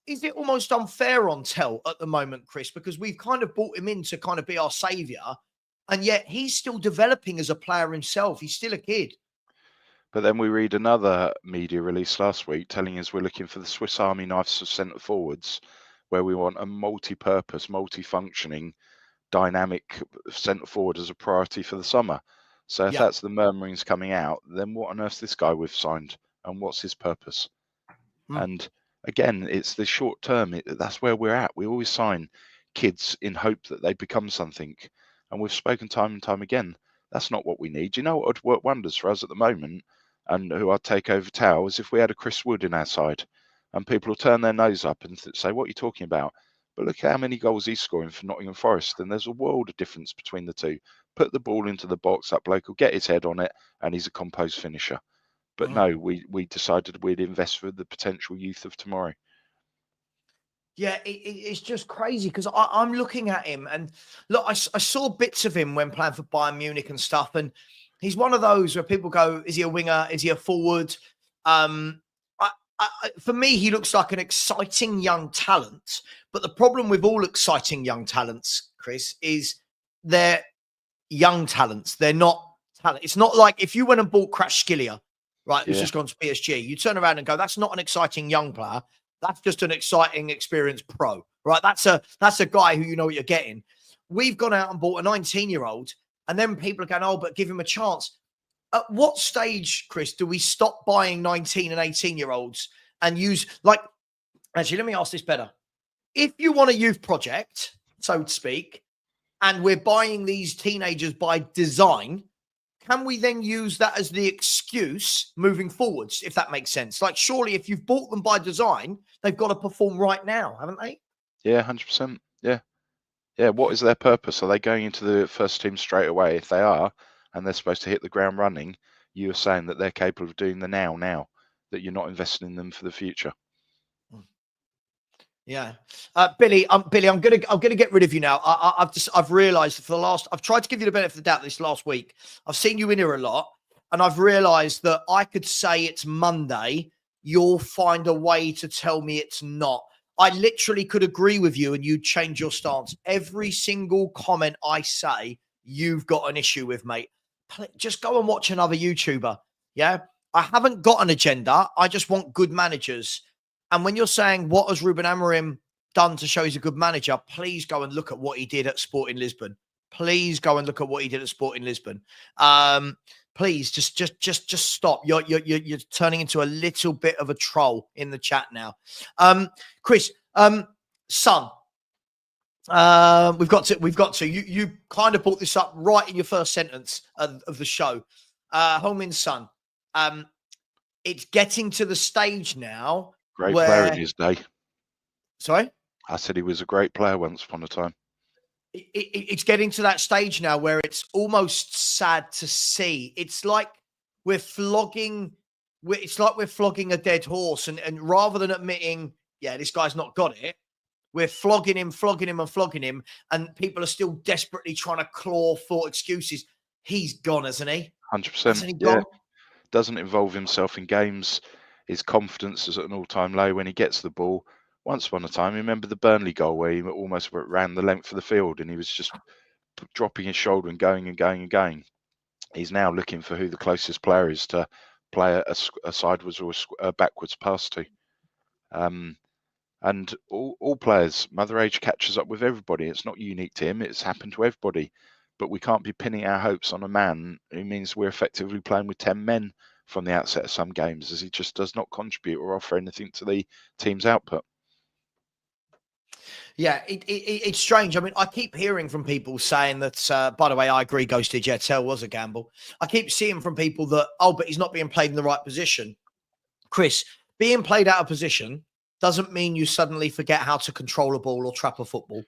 is it almost unfair on Tell at the moment, Chris? Because we've kind of brought him in to kind of be our saviour. And yet he's still developing as a player himself. He's still a kid. But then we read another media release last week telling us we're looking for the Swiss Army knives of centre forwards, where we want a multi-purpose, multi-functioning, dynamic centre forward as a priority for the summer. So if that's the murmurings coming out, then what on earth's this guy we've signed, and what's his purpose? And again, it's the short term. That's where we're at. We always sign kids in hope that they become something. And we've spoken time and time again. That's not what we need. You know what would work wonders for us at the moment, and who I'd take over Tao, is if we had a Chris Wood in our side, and people will turn their nose up and say, what are you talking about? But look at how many goals he's scoring for Nottingham Forest, and there's a world of difference between the two. Put the ball into the box, that bloke will get his head on it, and he's a composed finisher. But no, we decided we'd invest for the potential youth of tomorrow. Yeah, it's just crazy because I'm looking at him and look, I saw bits of him when playing for Bayern Munich and stuff, and He's one of those where people go, is he a winger? Is he a forward? For me, he looks like an exciting young talent. But the problem with all exciting young talents, Chris, is they're young talents. They're not talent. It's not like if you went and bought Kvaratskhelia, right, who's just gone to PSG, you turn around and go, that's not an exciting young player. That's just an exciting, experienced pro, right? That's a guy who you know what you're getting. We've gone out and bought a 19-year-old, and then people are going, oh, but give him a chance. At what stage, Chris, do we stop buying 19 and 18-year-olds and use, like, actually, let me ask this better. If you want a youth project, so to speak, and we're buying these teenagers by design, can we then use that as the excuse moving forwards, if that makes sense? Like, surely if you've bought them by design, they've got to perform right now, haven't they? Yeah, 100%. Yeah. Yeah, what is their purpose? Are they going into the first team straight away? If they are, and they're supposed to hit the ground running, you are saying that they're capable of doing the now, that you're not investing in them for the future. Yeah, Billy, I'm gonna get rid of you now. I've realised for the last, I've tried to give you the benefit of the doubt this last week. I've seen you in here a lot, and I've realised that I could say it's Monday. You'll find a way to tell me it's not. I literally could agree with you, and you'd change your stance. Every single comment I say, you've got an issue with, mate. Just go and watch another YouTuber. Yeah, I haven't got an agenda. I just want good managers. And when you're saying, what has Ruben Amorim done to show he's a good manager? Please go and look at what he did at Sporting Lisbon. Please go and look at what he did at Sporting Lisbon. Please just stop. You're turning into a little bit of a troll in the chat now. Chris, Son. We've got to. You kind of brought this up right in your first sentence of the show. Heung-min's son. It's getting to the stage now. Great player in his day. Sorry? I said he was a great player once upon a time. It's getting to that stage now where it's almost sad to see. It's like we're flogging a dead horse. And rather than admitting, yeah, this guy's not got it, we're flogging him. And people are still desperately trying to claw for excuses. He's gone, hasn't he? 100%. Hasn't he gone? Doesn't involve himself in games. His confidence is at an all-time low when he gets the ball. Once upon a time, remember the Burnley goal where he almost ran the length of the field and he was just dropping his shoulder and going. He's now looking for who the closest player is to play a sideways or a backwards pass to. And all players, Mother Age catches up with everybody. It's not unique to him. It's happened to everybody. But we can't be pinning our hopes on a man who means we're effectively playing with 10 men from the outset of some games, as he just does not contribute or offer anything to the team's output. Yeah, it's strange. I mean, I keep hearing from people saying that, by the way, I agree, Ghosted Jetel was a gamble. I keep seeing from people that, but he's not being played in the right position. Chris, being played out of position doesn't mean you suddenly forget how to control a ball or trap a football.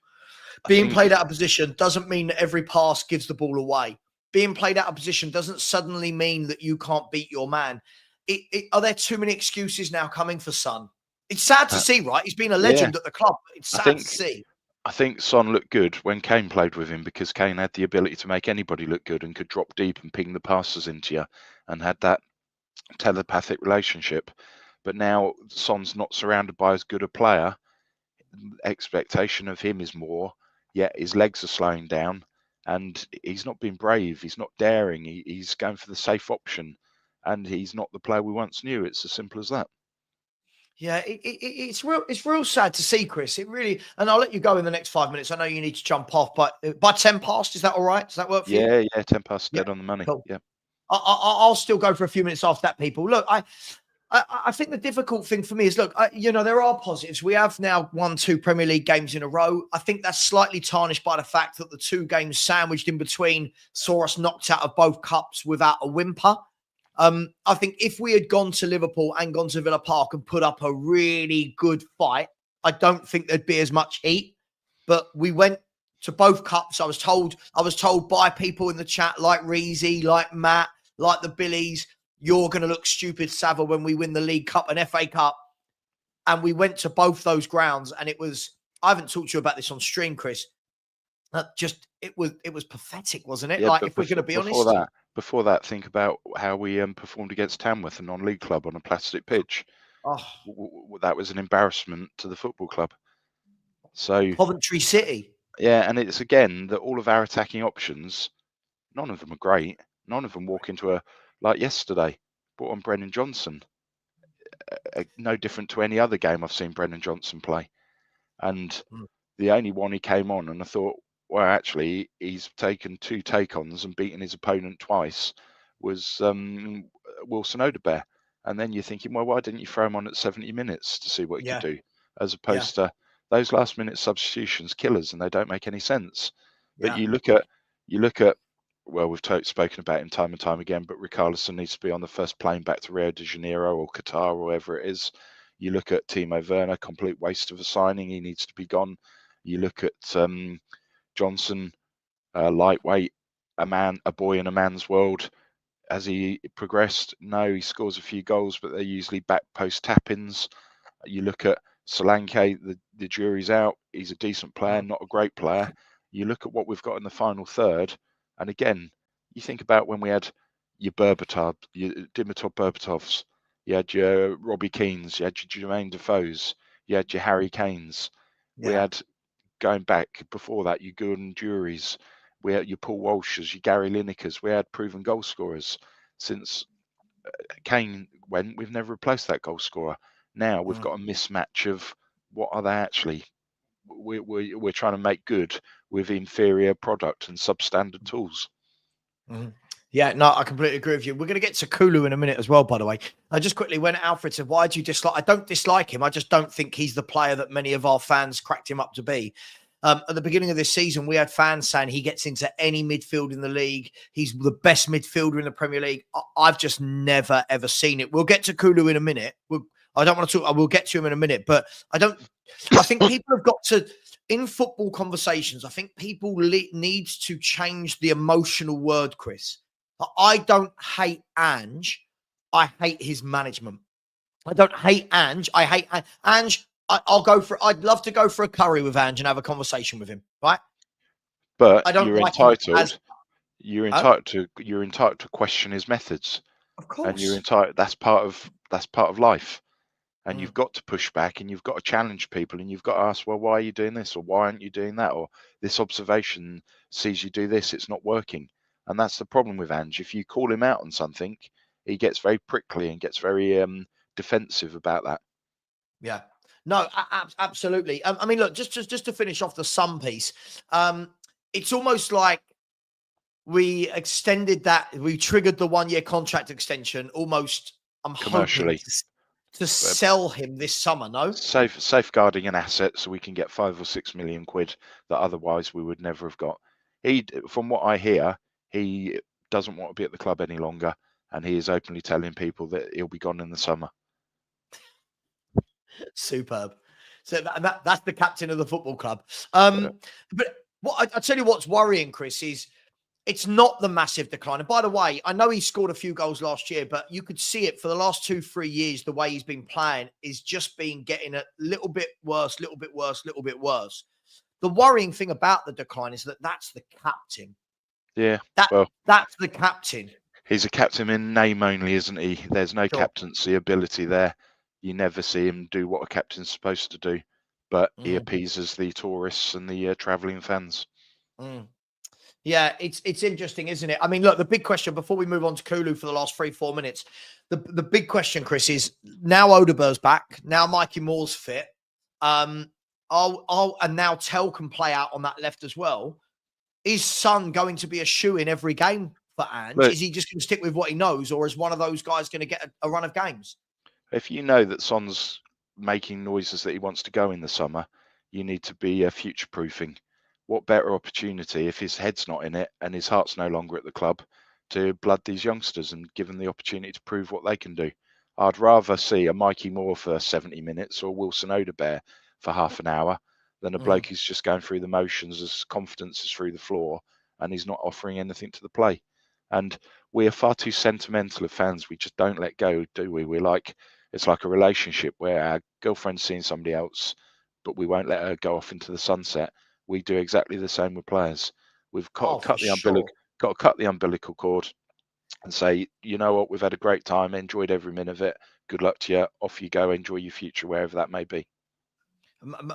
Being played out of position doesn't mean that every pass gives the ball away. Being played out of position doesn't suddenly mean that you can't beat your man. Are there too many excuses now coming for Son? It's sad to see, right? He's been a legend at the club. It's sad to see. I think Son looked good when Kane played with him because Kane had the ability to make anybody look good and could drop deep and ping the passes into you and had that telepathic relationship. But now Son's not surrounded by as good a player. Expectation of him is more, yet his legs are slowing down and he's not being brave. He's not daring. He's going for the safe option and he's not the player we once knew. It's as simple as that. Yeah, it's real sad to see, Chris. It really, and I'll let you go in the next 5 minutes. I know you need to jump off, but by 10 past, is that all right? Does that work for you? Yeah, 10 past, dead on the money. Cool. Yeah. I'll still go for a few minutes after that, people. Look, I think the difficult thing for me is, look, there are positives. We have now won 2 Premier League games in a row. I think that's slightly tarnished by the fact that the 2 games sandwiched in between saw us knocked out of both cups without a whimper. I think if we had gone to Liverpool and gone to Villa Park and put up a really good fight, I don't think there'd be as much heat. But we went to both cups. I was told by people in the chat like Reezy, like Matt, like the Billies, you're going to look stupid, Savva, when we win the League Cup and FA Cup. And we went to both those grounds. And it was, I haven't talked to you about this on stream, Chris. it was pathetic, wasn't it? Yeah, Like, but if we're going to be honest. before that, think about how we performed against Tamworth, a non-league club, on a plastic pitch. Oh, That was an embarrassment to the football club. So Coventry City. yeah, and it's again that all of our attacking options, none of them are great. None of them walk into like yesterday. Brought on Brennan Johnson, no different to any other game I've seen Brennan Johnson play. And Mm. the only one he came on, and I thought, well, actually, he's taken 2 take-ons and beaten his opponent twice, was Wilson Odobert. And then you're thinking, well, why didn't you throw him on at 70 minutes to see what he could do, as Yeah. opposed to those last-minute substitutions, killers, and they don't make any sense. But Yeah. you look at, well, we've spoken about him time and time again, but Richarlison needs to be on the first plane back to Rio de Janeiro or Qatar or wherever it is. You look at Timo Werner, complete waste of a signing. He needs to be gone. You look at Johnson, lightweight, a boy in a man's world. Has he progressed? No, he scores a few goals, but they're usually back post tap-ins. You look at Solanke, the jury's out. He's a decent player, not a great player. You look at what we've got in the final third, and again, you think about when we had your Berbatov, your Dimitar Berbatovs, you had your Robbie Keanes, you had your Jermaine Defoe's, you had your Harry Kanes. We had, going back before that, your Gordon Juries, we had your Paul Walsh's, your Gary Linekers. We had proven goal scorers. Since Kane went, we've never replaced that goal scorer. Now we've got a mismatch of what are they actually. We're trying to make good with inferior product and substandard tools. Yeah, no, I completely agree with you. We're going to get to Kulu in a minute as well, by the way. Just quickly, when Alfred said, why do you dislike? I don't dislike him. I just don't think he's the player that many of our fans cracked him up to be. At the beginning of this season, we had fans saying he gets into any midfield in the league. He's the best midfielder in the Premier League. I've just never, ever seen it. We'll get to Kulu in a minute. I don't want to talk. I will get to him in a minute, but I think people have got to, in football conversations, I think people need to change the emotional word, Chris. I don't hate Ange. I hate his management. I don't hate Ange. I hate Ange. I'd love to go for a curry with Ange and have a conversation with him, right? But I don't you're like him entitled. You're entitled to question his methods. Of course. And you're entitled. That's part of life. And you've got to push back, and you've got to challenge people, and you've got to ask, well, why are you doing this, or why aren't you doing that, or this observation sees you do this, it's not working. And that's the problem with Ange. If you call him out on something, he gets very prickly and gets very defensive about that. Yeah. No, absolutely. I mean, look, just to finish off the Sun piece, it's almost like we triggered the 1-year contract extension almost, I'm Commercially. hoping to sell him this summer, no? Safeguarding an asset so we can get 5 or 6 million quid that otherwise we would never have got. From what I hear, he doesn't want to be at the club any longer, and he is openly telling people that he'll be gone in the summer. Superb. So that's the captain of the football club. But I tell you what's worrying, Chris, is it's not the massive decline. And by the way, I know he scored a few goals last year, but you could see it for the last 2-3 years. The way he's been playing is just been getting a little bit worse, little bit worse, little bit worse. The worrying thing about the decline is that that's the captain. Yeah, that's the captain. He's a captain in name only, isn't he? There's no captaincy ability there. You never see him do what a captain's supposed to do, but he appeases the tourists and the travelling fans. Yeah, it's interesting, isn't it? I mean, look, the big question before we move on to Kulu for the last 3-4 minutes, the big question, Chris, is now Odeber's back, now Mikey Moore's fit, and now Tell can play out on that left as well. Is Son going to be a shoe in every game for Ange? Is he just going to stick with what he knows, or is one of those guys going to get a run of games? If you know that Son's making noises that he wants to go in the summer, you need to be future-proofing. What better opportunity if his head's not in it and his heart's no longer at the club to blood these youngsters and give them the opportunity to prove what they can do? I'd rather see a Mikey Moore for 70 minutes or Wilson Odobert for half an hour than a bloke who's just going through the motions as confidence is through the floor and he's not offering anything to the play. And we are far too sentimental of fans. We just don't let go, do we? It's like a relationship where our girlfriend's seeing somebody else, but we won't let her go off into the sunset. we do exactly the same with players. We've got to for sure. cut the umbilical cord and say, you know what, we've had a great time, enjoyed every minute of it. Good luck to you. Off you go. Enjoy your future, wherever that may be.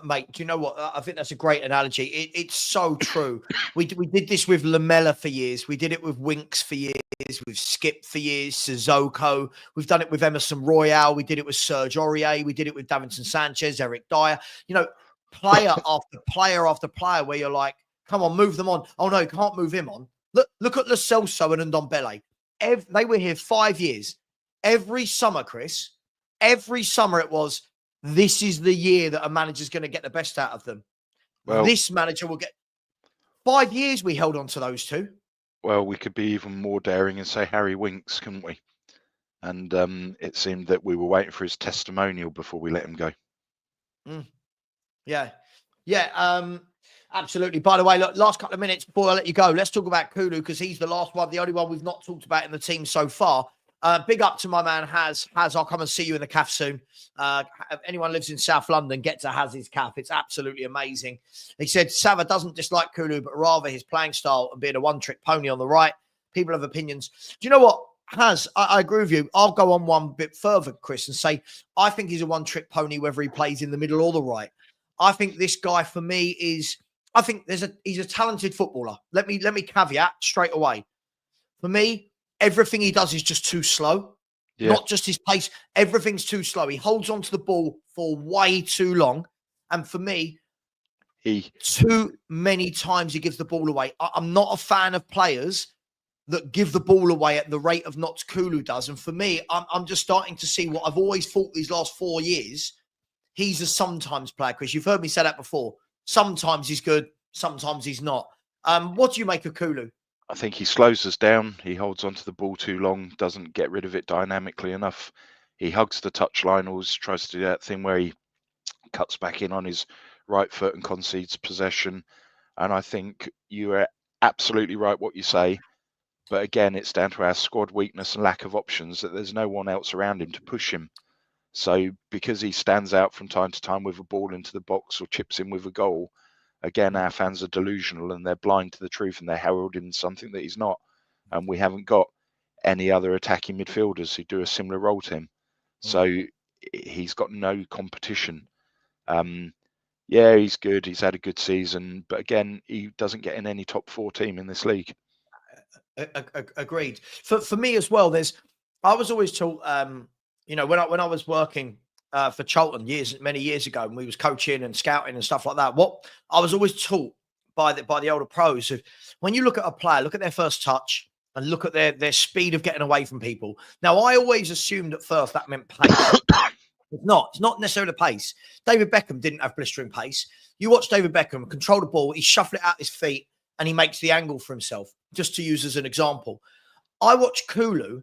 Mate, do you know what? I think that's a great analogy. It's so true. We did this with Lamella for years. We did it with Winks for years. We've Skip for years. Sissoko. We've done it with Emerson Royale. We did it with Serge Aurier. We did it with Davinson Sanchez, Eric Dyer. You know, player after player after player, where you're like, come on, move them on. Oh no, you can't move him on. Look at Lo Celso and Ndombele. They were here 5 years. Every summer, Chris. Every summer it was. This is the year that a manager's going to get the best out of them. Well, this manager will get 5 years. We held on to those two. Well, we could be even more daring and say Harry Winks, couldn't we? And it seemed that we were waiting for his testimonial before we let him go. Yeah. Absolutely. By the way, look, last couple of minutes before I let you go, let's talk about Kulu, because he's the last one, the only one we've not talked about in the team so far. Big up to my man Haz. I'll come and see you in the calf soon. If anyone lives in South London, get to Haz's calf. It's absolutely amazing. He said Savva doesn't dislike Kulu, but rather his playing style and being a one-trick pony on the right. People have opinions. Do you know what, Haz? I agree with you. I'll go on one bit further, Chris, and say I think he's a one-trick pony whether he plays in the middle or the right. I think this guy for me is. I think he's a talented footballer. Let me caveat straight away. For me, everything he does is just too slow. Yeah. Not just his pace. Everything's too slow. He holds on to the ball for way too long. And for me, too many times he gives the ball away. I'm not a fan of players that give the ball away at the rate of Notts Kulu does. And for me, I'm just starting to see what I've always thought these last 4 years. He's a sometimes player, Chris. You've heard me say that before. Sometimes he's good. Sometimes he's not. What do you make of Kulu? I think he slows us down. He holds onto the ball too long, doesn't get rid of it dynamically enough. He hugs the touchline, always tries to do that thing where he cuts back in on his right foot and concedes possession. And I think you are absolutely right what you say. But again, it's down to our squad weakness and lack of options, that there's no one else around him to push him. So because he stands out from time to time with a ball into the box or chips in with a goal, again, our fans are delusional and they're blind to the truth and they're heralding something that he's not. And we haven't got any other attacking midfielders who do a similar role to him. So he's got no competition. Yeah, he's good. He's had a good season. But again, he doesn't get in any top 4 team in this league. Agreed. For me as well, I was always taught, when I was working for Charlton many years ago, and we was coaching and scouting and stuff like that. What I was always taught by the older pros, when you look at a player, look at their first touch and look at their speed of getting away from people. Now, I always assumed at first that meant pace. It's not necessarily pace. David Beckham didn't have blistering pace. You watch David Beckham control the ball, he shuffle it out his feet, and he makes the angle for himself, just to use as an example. I watch Kulu,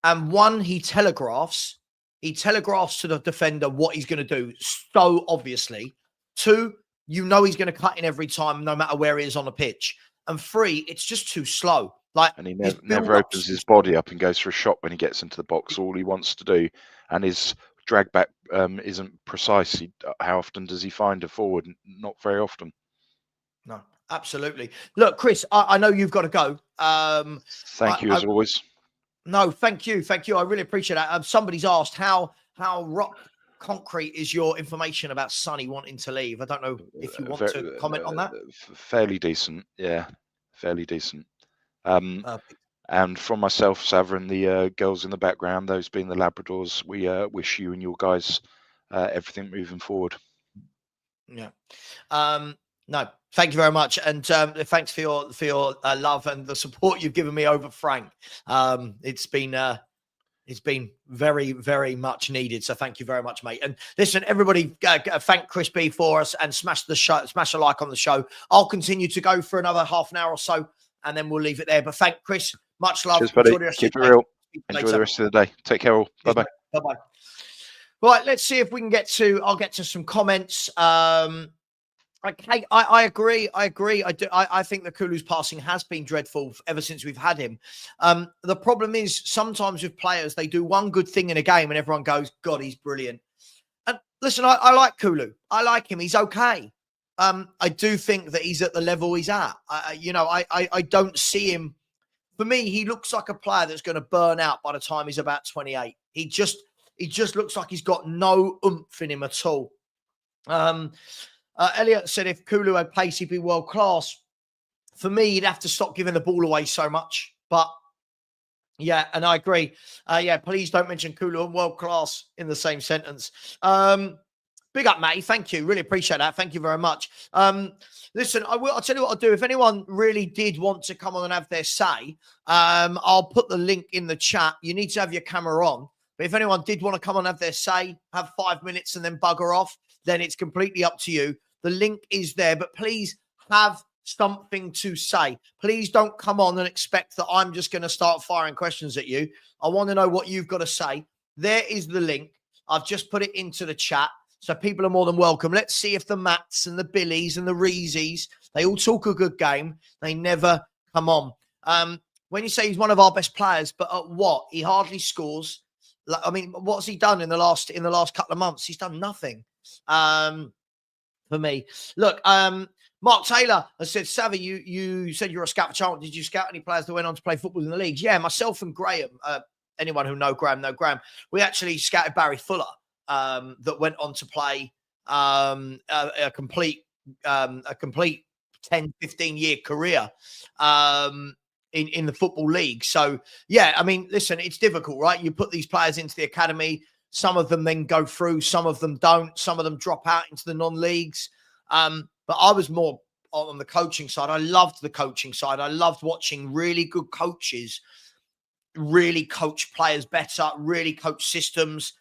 and one, he telegraphs to the defender what he's going to do so obviously. 2, he's going to cut in every time, no matter where he is on the pitch. And 3, it's just too slow. And he never opens his body up and goes for a shot when he gets into the box. All he wants to do, and his drag back isn't precise. How often does he find a forward? Not very often. No, absolutely. Look, Chris, I know you've got to go. Thank you as always. No, thank you. I really appreciate that. Somebody's asked how rock concrete is your information about Sonny wanting to leave. I don't know if you want to comment on that. Fairly decent, yeah, fairly decent. And from myself, Savva, and the girls in the background, those being the Labradors, we wish you and your guys everything moving forward. Yeah. No, thank you very much, and thanks for your love and the support you've given me over Frank. It's been very, very much needed. So thank you very much, mate. And listen, everybody, thank Chris B for us, and smash a like on the show. I'll continue to go for another half an hour or so, and then we'll leave it there. But thank Chris, much love. Cheers, buddy. Keep it real. Enjoy the rest of the day. Take care, all. Bye bye. Bye bye. Right, let's see if we can I'll get to some comments. Okay, I agree. I think the Kulu's passing has been dreadful ever since we've had him. The problem is sometimes with players, they do one good thing in a game and everyone goes, God, he's brilliant. And listen, I like Kulu. I like him. He's okay. I do think that he's at the level he's at. I don't see him. For me, he looks like a player that's going to burn out by the time he's about 28. He just looks like he's got no oomph in him at all. Elliot said if Kulu had pace, he'd be world class. For me, he'd have to stop giving the ball away so much. But yeah, and I agree. Please don't mention Kulu and world class in the same sentence. Big up, Matty. Thank you. Really appreciate that. Thank you very much. Listen, I'll tell you what I'll do. If anyone really did want to come on and have their say, I'll put the link in the chat. You need to have your camera on. But if anyone did want to come on and have their say, have 5 minutes and then bugger off, then it's completely up to you. The link is there. But please have something to say. Please don't come on and expect that I'm just going to start firing questions at you. I want to know what you've got to say. There is the link. I've just put it into the chat. So people are more than welcome. Let's see if the Matts and the Billies and the Reezies, they all talk a good game. They never come on. When you say he's one of our best players, but at what? He hardly scores. I mean, what's he done in the last couple of months? He's done nothing for me. Look, Mark Taylor has said, Savva, you said you're a scout for Charlton. Did you scout any players that went on to play football in the leagues? Yeah, myself and Graham. Anyone who know Graham. We actually scouted Barry Fuller. That went on to play a complete 10, 15-year career in the Football League. So, yeah, I mean, listen, it's difficult, right? You put these players into the academy. Some of them then go through. Some of them don't. Some of them drop out into the non-leagues. But I was more on the coaching side. I loved the coaching side. I loved watching really good coaches really coach players better, really coach systems.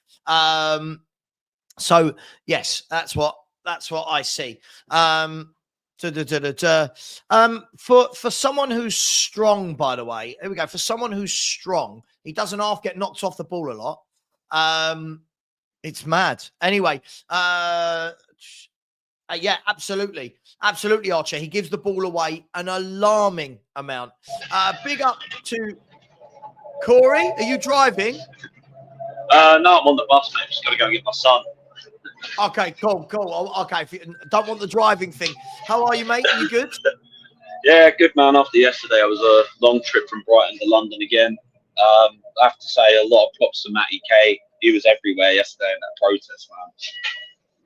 So yes, that's what I see. For someone who's strong, by the way, here we go. For someone who's strong, he doesn't half get knocked off the ball a lot. It's mad. Anyway, yeah, absolutely, Archie. He gives the ball away an alarming amount. Big up to Corey. Are you driving? No, I'm on the bus, mate. Just got to go and get my son. Okay, cool. Okay, if you don't want the driving thing. How are you, mate? Are you good? Yeah, good, man. After yesterday, I was a long trip from Brighton to London again. I have to say a lot of props to Matty K. He was everywhere yesterday in that protest, man.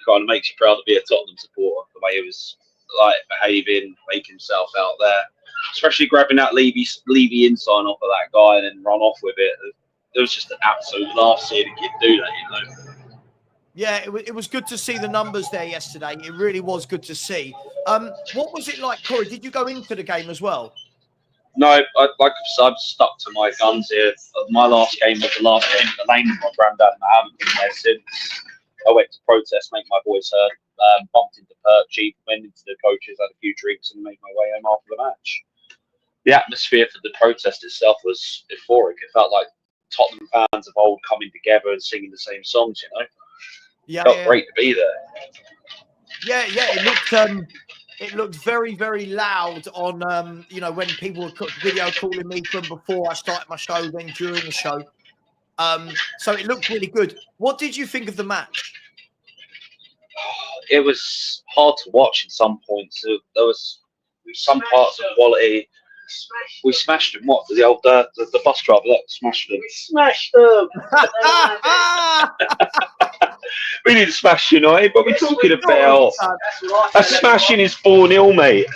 Kind of makes you proud to be a Tottenham supporter, the way he was like behaving, making himself out there. Especially grabbing that Levy in-sign off of that guy and then run off with it. It was just an absolute laugh seeing a kid do that, you know. Yeah, it was good to see the numbers there yesterday. It really was good to see. What was it like, Corey? Did you go into the game as well? No, I've stuck to my guns here. My last game was the last game at the lane with my granddad, and I haven't been there since. I went to protest, make my voice heard, bumped into Perchy, went into the coaches, had a few drinks, and made my way home after the match. The atmosphere for the protest itself was euphoric. It felt like Tottenham fans of old coming together and singing the same songs, you know. Yeah, it felt great to be there. Yeah, it looked very, very loud on when people were video calling me from before I started my show, then during the show. So it looked really good. What did you think of the match? It was hard to watch in some points. There was some parts of quality. We smashed them. What? The old the bus driver, look, smashed them. We smashed them. We didn't smash United, but we're talking about a smashing is 4-0, mate.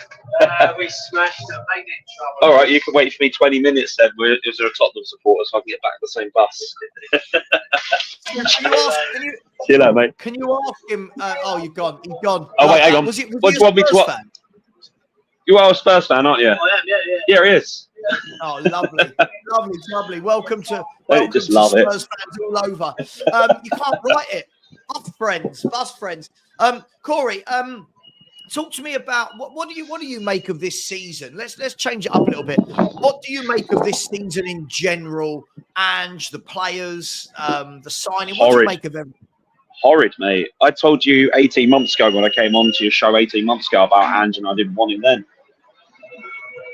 We smashed them. They did trouble. All right, you can wait for me 20 minutes then. Is there a Tottenham supporter so I can get back to the same bus? See you later, mate. Can you ask him? Oh, you've gone. He's gone. Oh, wait, hang on. Was he what do you want me to fan? You are a Spurs fan, aren't you? I am, yeah. Yeah, he is. Oh, lovely. Welcome to just love Spurs it. fans all over. You can't write it. Bus friends. Corey, talk to me about what do you make of this season? Let's change it up a little bit. What do you make of this season in general? Ange, the players, the signing. What do you make of them? Horrid, mate. I told you 18 months ago when I came on to your show 18 months ago about Ange, and I didn't want him then.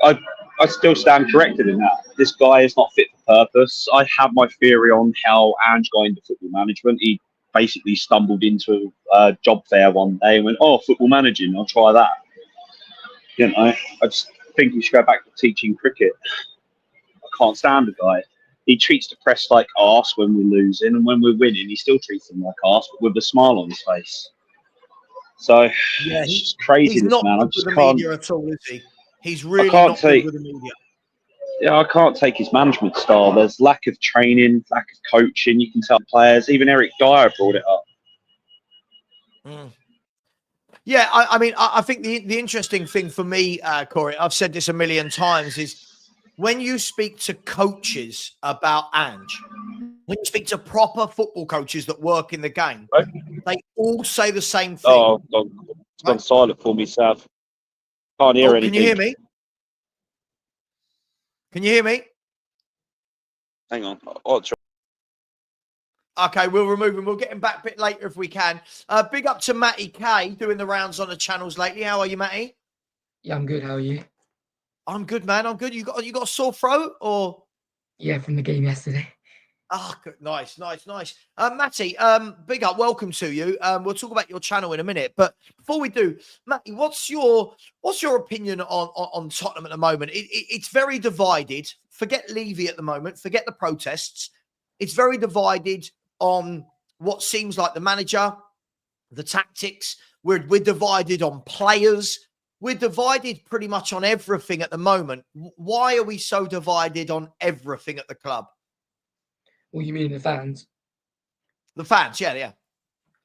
I still stand corrected in that. This guy is not fit for purpose. I have my theory on how Ange got into football management. He basically stumbled into a job fair one day and went, "Oh, football managing, I'll try that." You know, I just think we should go back to teaching cricket. I can't stand the guy. He treats the press like arse when we're losing, and when we're winning, he still treats them like arse, but with a smile on his face. So Yeah, it's just he's craziness, not man. I good with just the can't. media at all, is he? He's I really can't not good take. with the media. Yeah, I can't take his management style. There's lack of training, lack of coaching. You can tell players. Even Eric Dyer brought it up. Mm. Yeah, I mean, I think the interesting thing for me, Corey, I've said this a million times, is when you speak to coaches about Ange, when you speak to proper football coaches that work in the game, Right? they all say the same thing. Oh, it's gone silent for me, Sav. Can't hear anything. Can you hear me? Can you hear me? Hang on. Oh, Okay, we'll remove him. We'll get him back a bit later if we can. Big up to Matty K doing the rounds on the channels lately. How are you, Matty? Yeah, I'm good. How are you? I'm good, man. I'm good. You got a sore throat or? Yeah, from the game yesterday. Oh, good. Nice. Matty, big up. Welcome to you. We'll talk about your channel in a minute, but before we do, Matty, what's your opinion on Tottenham at the moment? It's very divided. Forget Levy at the moment. Forget the protests. It's very divided on what seems like the manager, the tactics. We're divided on players. We're divided pretty much on everything at the moment. Why are we so divided on everything at the club? What you mean the fans? The fans, yeah.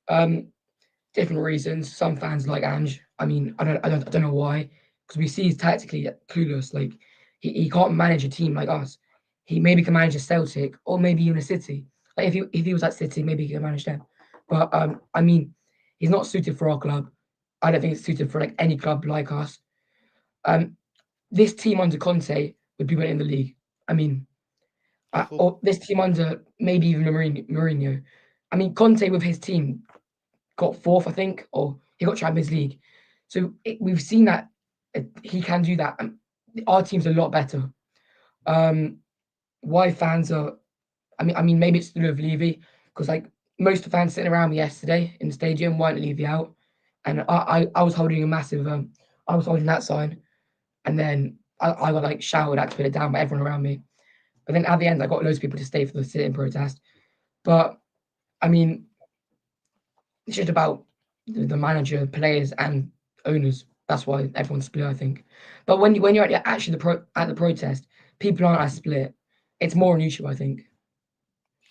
Different reasons. Some fans like Ange. I mean, I don't know why. Because we see he's tactically clueless. Like he can't manage a team like us. He maybe can manage a Celtic or maybe even a City. Like if he was at City, maybe he can manage them. But I mean, he's not suited for our club. I don't think it's suited for like any club like us. This team under Conte would be winning the league. I mean, or this team under maybe even Mourinho. I mean, Conte with his team got fourth, I think, or he got Champions League. So we've seen that he can do that. Our team's a lot better. Why fans are? I mean, maybe it's to do with Levy because like most of the fans sitting around me yesterday in the stadium wanted Levy out, and I was holding a massive I was holding that sign, and then I got like shouted at to put it down by everyone around me. But then at the end, I got loads of people to stay for the sit-in protest. But I mean, it's just about the manager, players, and owners. That's why everyone's split, I think. But when you're actually at the protest, people aren't as split. It's more an issue, I think.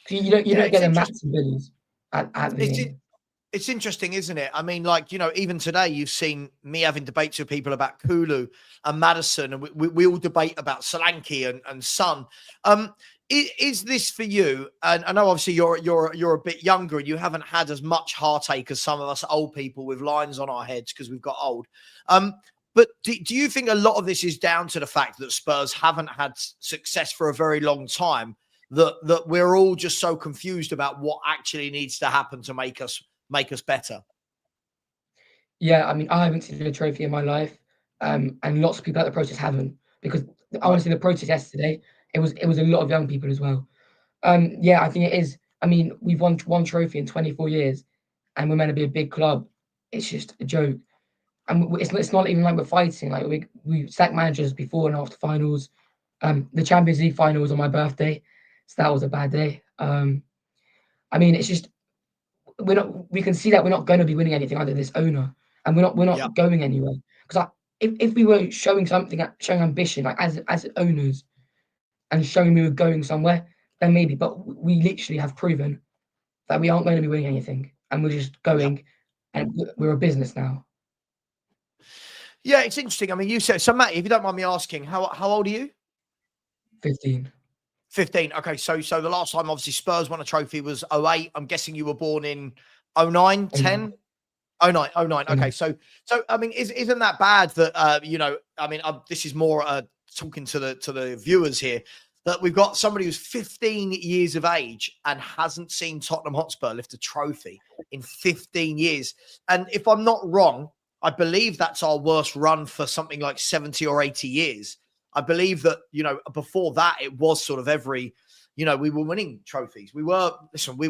You don't get the Mats and Billies at the game. It's interesting, isn't it? I mean, like, you know, even today you've seen me having debates with people about Kulu and Maddison, and we all debate about Solanke and Son. Is this for you? And I know obviously you're a bit younger and you haven't had as much heartache as some of us old people with lines on our heads because we've got old. But do you think a lot of this is down to the fact that Spurs haven't had success for a very long time, that we're all just so confused about what actually needs to happen to make us better? Yeah, I mean, I haven't seen a trophy in my life, and lots of people at the protest haven't, because honestly, the protest yesterday, it was a lot of young people as well. Yeah, I think it is. I mean, we've won one trophy in 24 years, and we're meant to be a big club. It's just a joke, and it's not even like we're fighting. Like we sacked managers before and after finals. The Champions League final was on my birthday, so that was a bad day. I mean, it's just we can see that we're not going to be winning anything under this owner, and we're not going anywhere. Because if we were showing showing ambition, like as owners, and showing we were going somewhere, then maybe. But we literally have proven that we aren't going to be winning anything, and we're just going, and we're a business now. Yeah, it's interesting. I mean, you said so, Matty. If you don't mind me asking, how old are you? 15. 15. Okay, so the last time obviously Spurs won a trophy was 08. I'm guessing you were born in 09, 10? 09. Okay, so I mean, isn't that bad that you know? I mean, this is more talking to the viewers here, that we've got somebody who's 15 years of age and hasn't seen Tottenham Hotspur lift a trophy in 15 years. And if I'm not wrong, I believe that's our worst run for something like 70 or 80 years. I believe that, you know, before that, it was sort of every you know, we were winning trophies. We were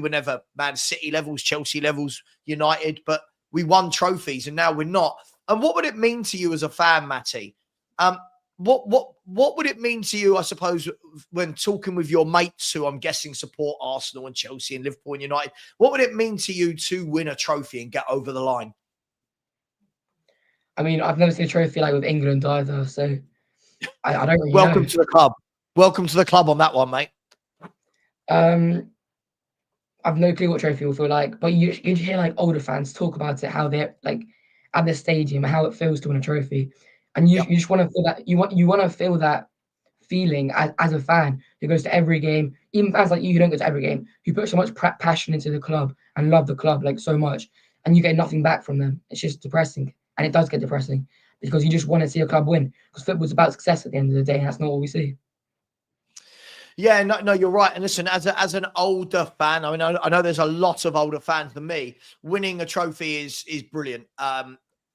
never Man City levels, Chelsea levels, United, but we won trophies, and now we're not. And what would it mean to you as a fan, Matty? What would it mean to you, I suppose, when talking with your mates who I'm guessing support Arsenal and Chelsea and Liverpool and United? What would it mean to you to win a trophy and get over the line? I mean, I've never seen a trophy like with England either, so I don't really Welcome know. to the club. Welcome to the club on that one, mate. I've no clue what trophy will feel like, but you hear like older fans talk about it, how they're like at the stadium, how it feels to win a trophy, and you just want to feel that you want to feel that feeling as a fan who goes to every game, even fans like you who don't go to every game, who put so much passion into the club and love the club like so much, and you get nothing back from them. It's just depressing, and it does get depressing because you just want to see a club win, because football's about success at the end of the day, and that's not what we see. Yeah, no, you're right. And listen, as an older fan, I mean, I know there's a lot of older fans than me. Winning a trophy is brilliant.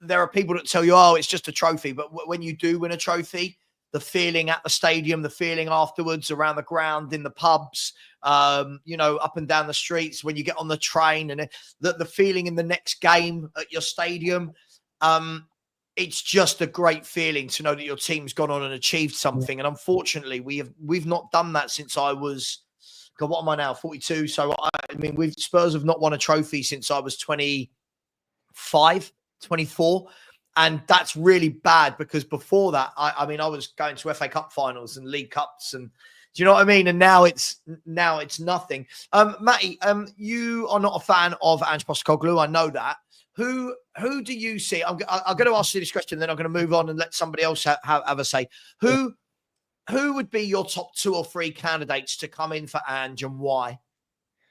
There are people that tell you, oh, it's just a trophy. But when you do win a trophy, the feeling at the stadium, the feeling afterwards around the ground, in the pubs, you know, up and down the streets, when you get on the train, and the feeling in the next game at your stadium, it's just a great feeling to know that your team's gone on and achieved something. And unfortunately, we've not done that since I was, God, what am I now? 42. So I mean, Spurs have not won a trophy since I was 25, 24. And that's really bad, because before that, I mean, I was going to FA Cup finals and League Cups, and do you know what I mean? And now it's nothing. Matty, you are not a fan of Angepostecoglou. I know that. Who do you see? I'm going to ask you this question, then I'm going to move on and let somebody else have a say. Who would be your top 2 or 3 candidates to come in for Ange, and why?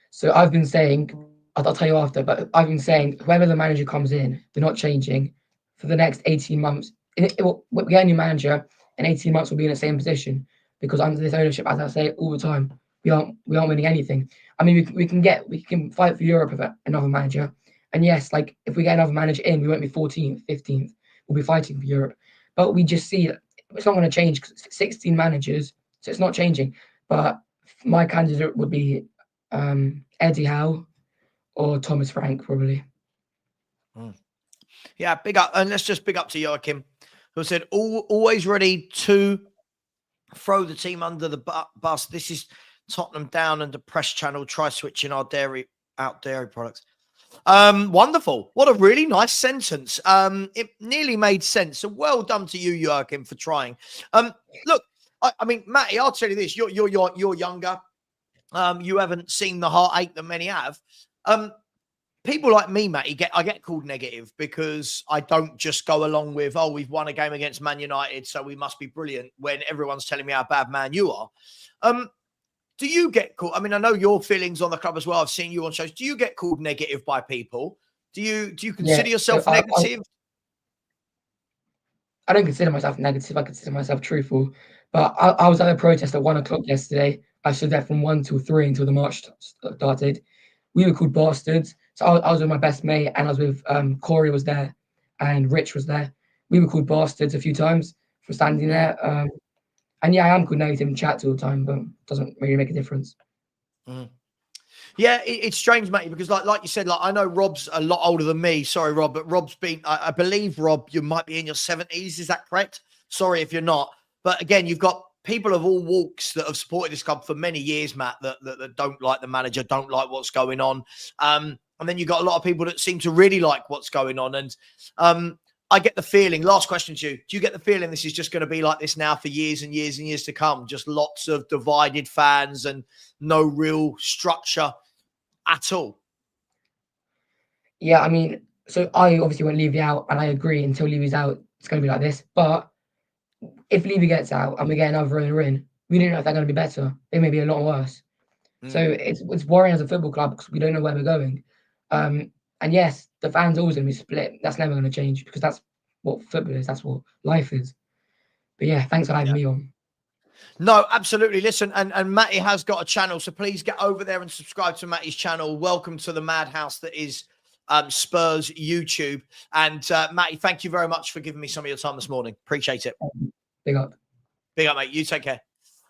So I've been saying, I'll tell you after, but I've been saying whoever the manager comes in, they're not changing for the next 18 months. We get a new manager, in 18 months we'll be in the same position, because under this ownership, as I say all the time, we aren't winning anything. I mean, we can fight for Europe with another manager. And yes, like if we get another manager in, we won't be 14th, 15th. We'll be fighting for Europe. But we just see that it's not going to change, because it's 16 managers, so it's not changing. But my candidate would be Eddie Howe or Thomas Frank, probably. Yeah, big up. And let's just big up to Joachim, who said, always ready to throw the team under the bus. This is Tottenham down and the press channel. Try switching our dairy products. Wonderful. What a really nice sentence. It nearly made sense. So well done to you, Joachim, for trying. Look, I mean, Matty, I'll tell you this. You're younger. You haven't seen the heartache that many have. People like me, Matty, I get called negative because I don't just go along with, oh, we've won a game against Man United, so we must be brilliant, when everyone's telling me how bad Man you are. Do you get called? I mean, I know your feelings on the club as well. I've seen you on shows. Do you get called negative by people? Do you consider yourself negative? I don't consider myself negative. I consider myself truthful. But I was at a protest at 1 o'clock yesterday. I stood there from 1 till 3 until the march started. We were called bastards. So I was with my best mate, and I was with Corey was there, and Rich was there. We were called bastards a few times for standing there. And yeah, I am called negative in chat all the time, but it doesn't really make a difference. Yeah, it's strange, Matty, because like you said, like I know Rob's a lot older than me. Sorry, Rob, but Rob's been, I believe, Rob, you might be in your 70s. Is that correct? Sorry if you're not. But again, you've got people of all walks that have supported this club for many years, Matt, that don't like the manager, don't like what's going on. And then you've got a lot of people that seem to really like what's going on. And I get the feeling, last question to you, do you get the feeling this is just going to be like this now for years and years and years to come? Just lots of divided fans and no real structure at all? Yeah, I mean, so I obviously want Levy out, and I agree, until Levy's out, it's going to be like this. But if Levy gets out and we get another owner in, we don't know if they're going to be better. They may be a lot worse. So it's worrying as a football club, because we don't know where we're going. And yes, the fans are always going to be split. That's never going to change, because that's what football is. That's what life is. But yeah, thanks for having me on. No, absolutely. Listen, and Matty has got a channel, so please get over there and subscribe to Matty's channel. Welcome to the madhouse that is Spurs YouTube. And Matty, thank you very much for giving me some of your time this morning. Appreciate it. Big up. Big up, mate. You take care.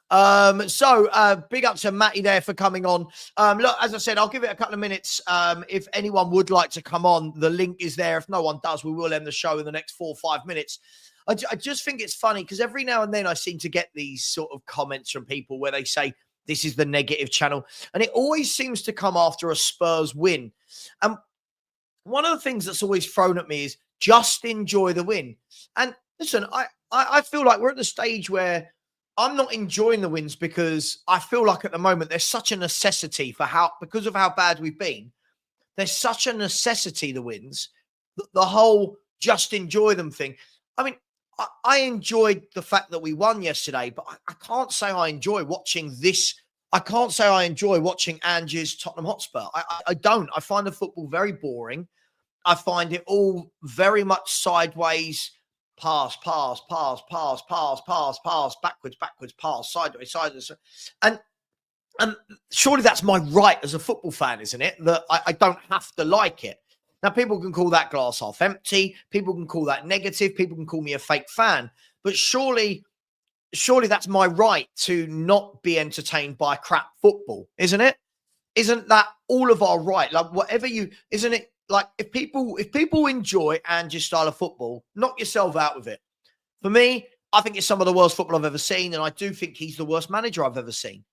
Big up to Matty there for coming on. Look, as I said, I'll give it a couple of minutes. If anyone would like to come on, the link is there. If no one does, we will end the show in the next 4 or 5 minutes. I just think it's funny because every now and then I seem to get these sort of comments from people where they say, this is the negative channel. And it always seems to come after a Spurs win. And one of the things that's always thrown at me is just enjoy the win. And listen, I feel like we're at the stage where I'm not enjoying the wins because I feel like at the moment there's such a necessity because of how bad we've been. There's such a necessity, the wins, the whole just enjoy them thing. I mean, I enjoyed the fact that we won yesterday, but I can't say I enjoy watching this. I can't say I enjoy watching Ange's Tottenham Hotspur. I don't. I find the football very boring. I find it all very much sideways, pass, backwards, pass, sideways. And surely that's my right as a football fan, isn't it? That I don't have to like it. Now, people can call that glass half empty. People can call that negative. People can call me a fake fan. But surely that's my right to not be entertained by crap football, isn't it? Isn't that all of our right? Like isn't it like if people enjoy Ange's style of football, knock yourself out with it. For me, I think it's some of the worst football I've ever seen, and I do think he's the worst manager I've ever seen.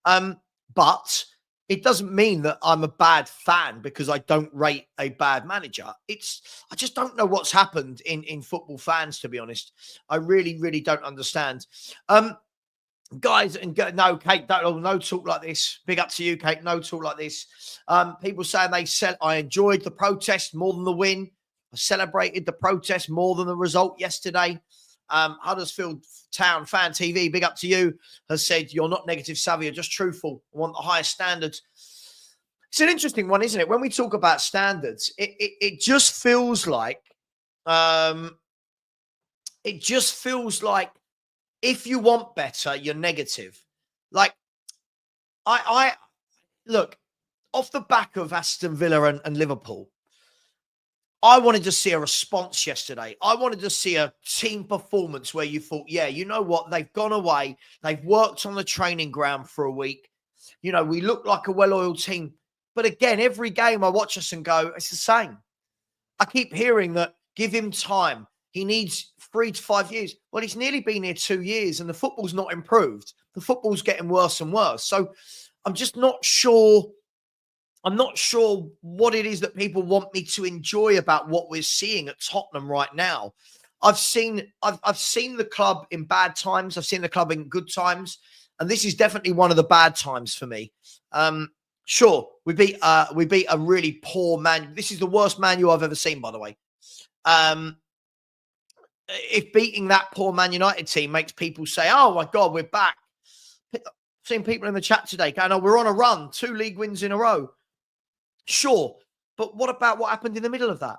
But it doesn't mean that I'm a bad fan because I don't rate a bad manager. I just don't know what's happened in football fans, to be honest. I really, really don't understand. Guys, no, Kate, no talk like this. Big up to you, Kate. No talk like this. People saying I enjoyed the protest more than the win. I celebrated the protest more than the result yesterday. Huddersfield Town Fan TV, big up to you, has said, you're not negative, Savva, you're just truthful. I want the highest standards. It's an interesting one, isn't it? When we talk about standards, it just feels like, if you want better, you're negative. Like, I look, off the back of Aston Villa and Liverpool, I wanted to see a response yesterday. I wanted to see a team performance where you thought, yeah, you know what? They've gone away. They've worked on the training ground for a week. You know, we look like a well-oiled team. But again, every game I watch us and go, it's the same. I keep hearing that give him time. He needs 3 to 5 years. Well, he's nearly been here 2 years and the football's not improved. The football's getting worse and worse. So I'm just not sure. I'm not sure what it is that people want me to enjoy about what we're seeing at Tottenham right now. I've seen the club in bad times. I've seen the club in good times. And this is definitely one of the bad times for me. Sure, we beat a really poor Man. This is the worst Man U I've ever seen, by the way. If beating that poor Man United team makes people say, oh my God, we're back. I've seen people in the chat today going, oh, we're on a run, 2 league wins in a row. Sure, but what about what happened in the middle of that?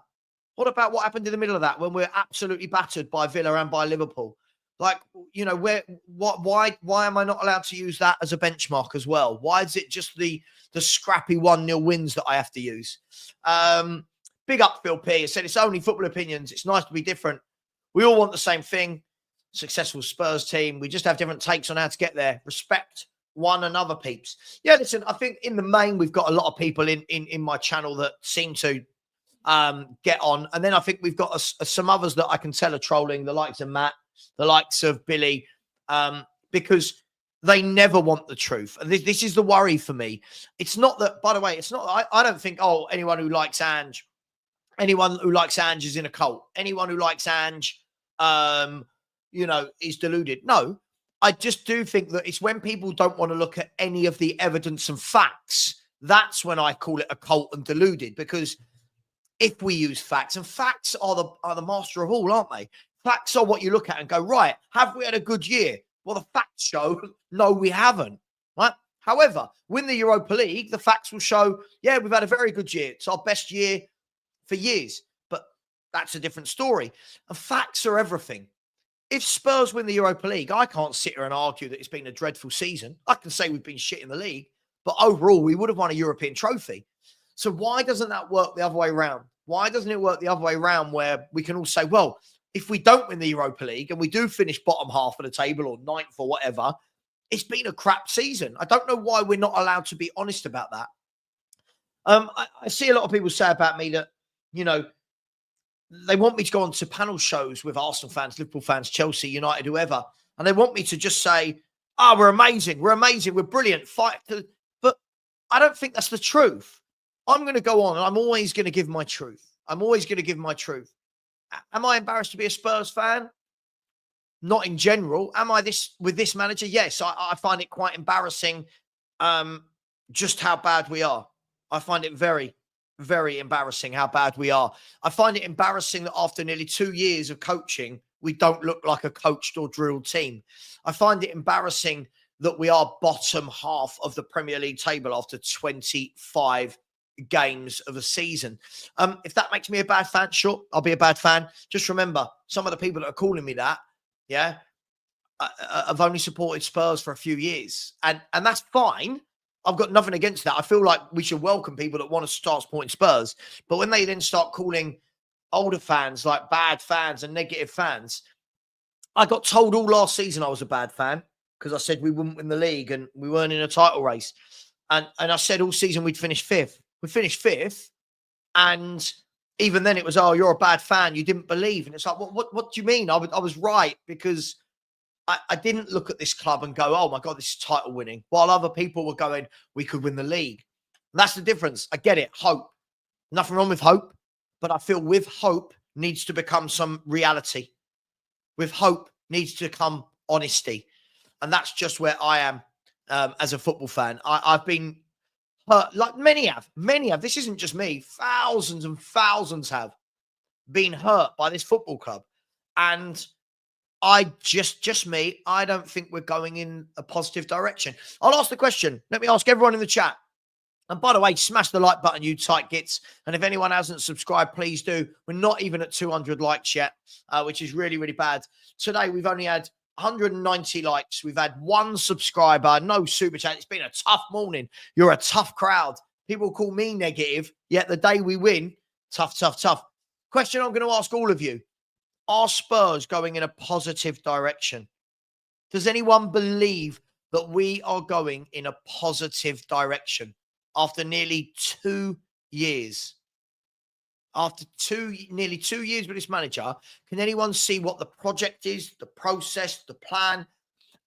What about what happened in the middle of that when we're absolutely battered by Villa and by Liverpool? Like, you know, why am I not allowed to use that as a benchmark as well? Why is it just the scrappy 1-0 wins that I have to use? Big up Phil P. He said it's only football opinions. It's nice to be different. We all want the same thing. Successful Spurs team. We just have different takes on how to get there. Respect one another, peeps. Yeah, listen, I think in the main, we've got a lot of people in my channel that seem to get on. And then I think we've got some others that I can tell are trolling, the likes of Matt, the likes of Billy, because they never want the truth. And this is the worry for me. It's not that, by the way, it's not, I don't think, oh, anyone who likes Ange is in a cult. Anyone who likes Ange, you know, is deluded. No, I just do think that it's when people don't want to look at any of the evidence and facts, that's when I call it a cult and deluded. Because if we use facts, and facts are the master of all, aren't they? Facts are what you look at and go, right, have we had a good year? Well, the facts show, no, we haven't, right? However, win the Europa League, the facts will show, yeah, we've had a very good year. It's our best year for years, but that's a different story. And facts are everything. If Spurs win the Europa League, I can't sit here and argue that it's been a dreadful season. I can say we've been shit in the league, but overall, we would have won a European trophy. So why doesn't that work the other way around? Why doesn't it work the other way around where we can all say, well, if we don't win the Europa League and we do finish bottom half of the table or ninth or whatever, it's been a crap season. I don't know why we're not allowed to be honest about that. I see a lot of people say about me that, you know, they want me to go on to panel shows with Arsenal fans, Liverpool fans, Chelsea, United, whoever, and they want me to just say, "Oh, we're amazing, we're brilliant, fight." But I don't think that's the truth. I'm going to go on, and I'm always going to give my truth. I'm always going to give my truth. Am I embarrassed to be a Spurs fan? Not in general. Am I with this manager? Yes, I find it quite embarrassing just how bad we are. I find it very, very embarrassing how bad we are. I find it embarrassing that after nearly 2 years of coaching, we don't look like a coached or drilled team. I find it embarrassing that we are bottom half of the Premier League table after 25 games of a season. If that makes me a bad fan, sure, I'll be a bad fan. Just remember, some of the people that are calling me that, yeah, I've only supported Spurs for a few years. And that's fine. I've got nothing against that. I feel like we should welcome people that want to start supporting Spurs. But when they then start calling older fans like bad fans and negative fans, I got told all last season I was a bad fan because I said we wouldn't win the league and we weren't in a title race. And I said all season we'd finish fifth. We finished fifth. And even then it was, oh, you're a bad fan. You didn't believe. And it's like, what do you mean? I was right because I didn't look at this club and go, oh, my God, this is title winning. While other people were going, we could win the league. And that's the difference. I get it. Hope. Nothing wrong with hope. But I feel with hope needs to become some reality. With hope needs to come honesty. And that's just where I am as a football fan. I've been hurt, like many have. This isn't just me. Thousands and thousands have been hurt by this football club. And I don't think we're going in a positive direction. I'll ask the question. Let me ask everyone in the chat. And by the way, smash the like button, you tight gits. And if anyone hasn't subscribed, please do. We're not even at 200 likes yet, which is really, really bad. Today, we've only had 190 likes. We've had 1 subscriber, no super chat. It's been a tough morning. You're a tough crowd. People call me negative, yet the day we win, tough. Question I'm going to ask all of you. Are Spurs going in a positive direction? Does anyone believe that we are going in a positive direction after nearly 2 years? After nearly 2 years with this manager, can anyone see what the project is, the process, the plan?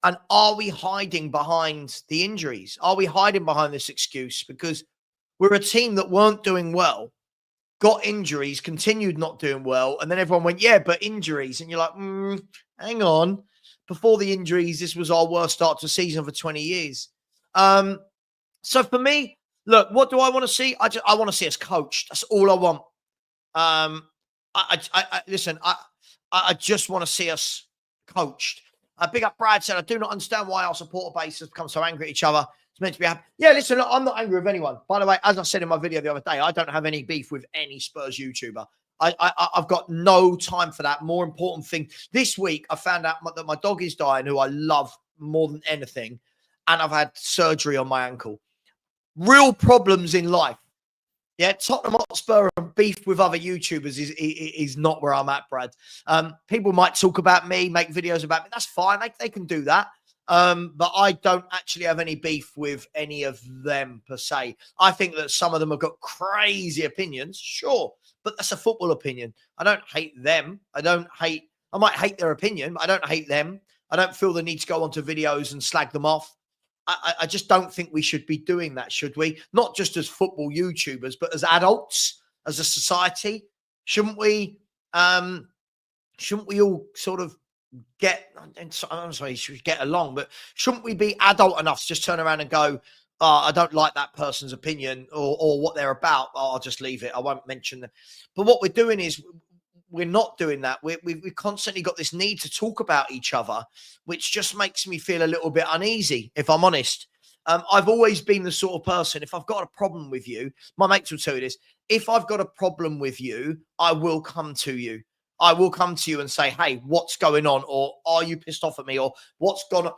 And are we hiding behind the injuries? Are we hiding behind this excuse? Because we're a team that weren't doing well, got injuries, continued not doing well, and then everyone went, yeah, but injuries. And you're like, hang on. Before the injuries, this was our worst start to season for 20 years. So for me, look, what do I want to see? I want to see us coached. That's all I want. Listen, I just want to see us coached. Big up Brad said, I do not understand why our supporter base has become so angry at each other. It's meant to be happy. Yeah, listen, look, I'm not angry with anyone. By the way, as I said in my video the other day, I don't have any beef with any Spurs YouTuber. I've got no time for that. More important thing, this week I found out that my dog is dying, who I love more than anything, and I've had surgery on my ankle. Real problems in life. Yeah, Tottenham Hotspur and beef with other YouTubers is not where I'm at, Brad. People might talk about me, make videos about me. That's fine. They can do that. But I don't actually have any beef with any of them per se. I think that some of them have got crazy opinions, sure, but that's a football opinion. I don't hate them. I might hate their opinion, but I don't hate them. I don't feel the need to go onto videos and slag them off. I just don't think we should be doing that, should we? Not just as football YouTubers, but as adults, as a society. Shouldn't we all sort of I'm sorry, should get along, but shouldn't we be adult enough to just turn around and go, I don't like that person's opinion or what they're about. I'll just leave it. I won't mention them. But what we're doing is we're not doing that. We've constantly got this need to talk about each other, which just makes me feel a little bit uneasy, if I'm honest. I've always been the sort of person, if I've got a problem with you, my mates will tell you this, if I've got a problem with you, I will come to you. I will come to you and say, hey, what's going on? Or are you pissed off at me? Or what's gone on?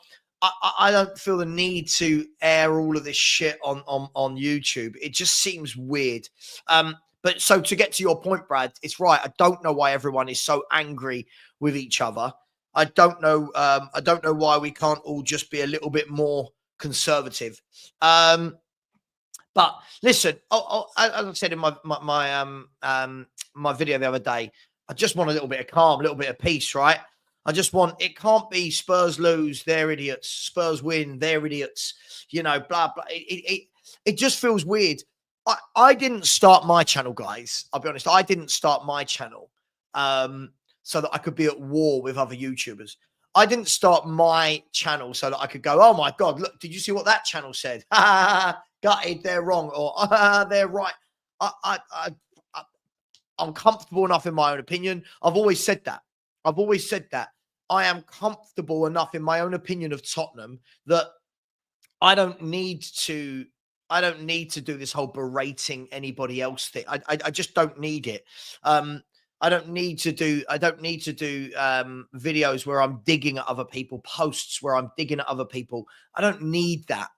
I don't feel the need to air all of this shit on YouTube. It just seems weird. But so to get to your point, Brad, it's right. I don't know why everyone is so angry with each other. I don't know. I don't know why we can't all just be a little bit more conservative. But listen, as I said in my video the other day, I just want a little bit of calm, a little bit of peace, right? I just want, it can't be Spurs lose, they're idiots. Spurs win, they're idiots. You know, blah, blah. It just feels weird. I didn't start my channel, guys. I'll be honest. I didn't start my channel so that I could be at war with other YouTubers. I didn't start my channel so that I could go, oh my God, look, did you see what that channel said? Gutted, they're wrong, or they're right. I'm comfortable enough in my own opinion. I've always said that. I am comfortable enough in my own opinion of Tottenham that I don't need to do this whole berating anybody else thing. I just don't need it. I don't need to do videos where I'm digging at other people, posts where I'm digging at other people. I don't need that.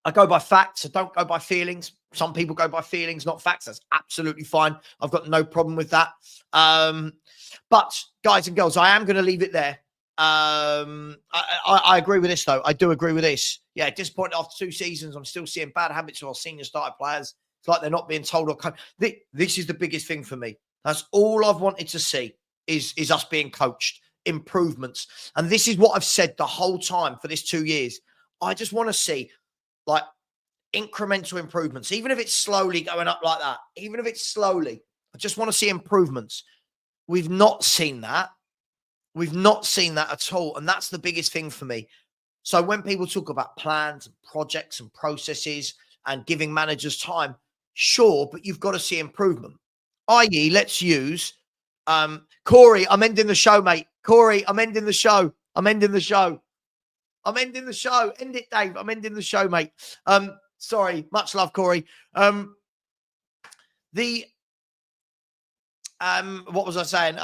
I go by facts. I don't go by feelings. Some people go by feelings, not facts. That's absolutely fine. I've got no problem with that. But guys and girls, I am going to leave it there. I agree with this, though. I do agree with this. Yeah, disappointed after 2 seasons. I'm still seeing bad habits of our senior starter players. It's like they're not being told or coached. This is the biggest thing for me. That's all I've wanted to see is us being coached, improvements. And this is what I've said the whole time for this 2 years. I just want to see like incremental improvements, even if it's slowly going up like that, even if it's slowly, I just want to see improvements. We've not seen that. We've not seen that at all. And that's the biggest thing for me. So when people talk about plans and projects and processes and giving managers time, sure, but you've got to see improvement. I.e., let's use Corey, I'm ending the show, mate. Corey, I'm ending the show. I'm ending the show. End it, Dave. I'm ending the show, mate. Sorry. Much love, Corey. What was I saying?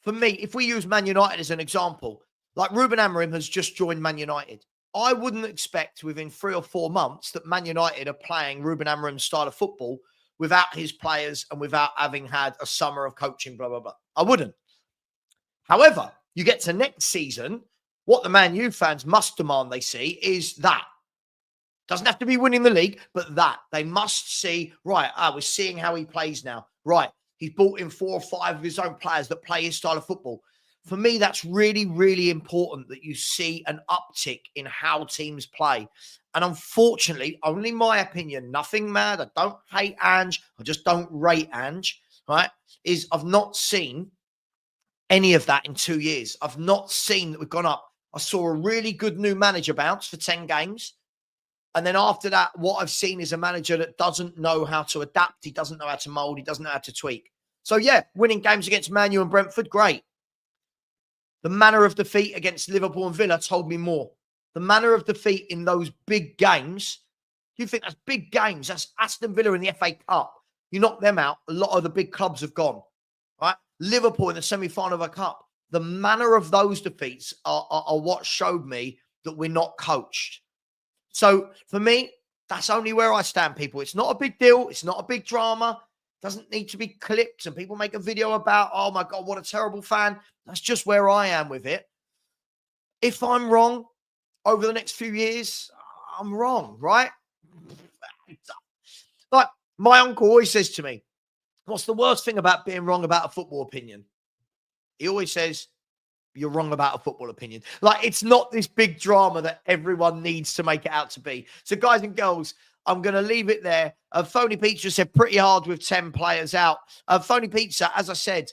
For me, if we use Man United as an example, like Ruben Amorim has just joined Man United. I wouldn't expect within 3 or 4 months that Man United are playing Ruben Amorim's style of football without his players and without having had a summer of coaching, blah, blah, blah. I wouldn't. However, you get to next season, what the Man U fans must demand they see is that. Doesn't have to be winning the league, but that. They must see, right, we're seeing how he plays now. Right, he's brought in 4 or 5 of his own players that play his style of football. For me, that's really, really important that you see an uptick in how teams play. And unfortunately, only my opinion, nothing mad. I don't hate Ange. I just don't rate Ange, right? Is I've not seen any of that in 2 years. I've not seen that we've gone up. I saw a really good new manager bounce for 10 games. And then after that, what I've seen is a manager that doesn't know how to adapt. He doesn't know how to mold. He doesn't know how to tweak. So, yeah, winning games against Man U and Brentford, great. The manner of defeat against Liverpool and Villa told me more. The manner of defeat in those big games, you think that's big games. That's Aston Villa in the FA Cup. You knock them out, a lot of the big clubs have gone. Right? Liverpool in the semi-final of a cup. The manner of those defeats are what showed me that we're not coached. So for me, that's only where I stand, people. It's not a big deal. It's not a big drama. It doesn't need to be clipped and people make a video about, oh my God, what a terrible fan. That's just where I am with it. If I'm wrong over the next few years, I'm wrong, right? Like my uncle always says to me, what's the worst thing about being wrong about a football opinion? He always says, you're wrong about a football opinion. Like, it's not this big drama that everyone needs to make it out to be. So, guys and girls, I'm going to leave it there. Phony Pizza said pretty hard with 10 players out. Phony Pizza, as I said,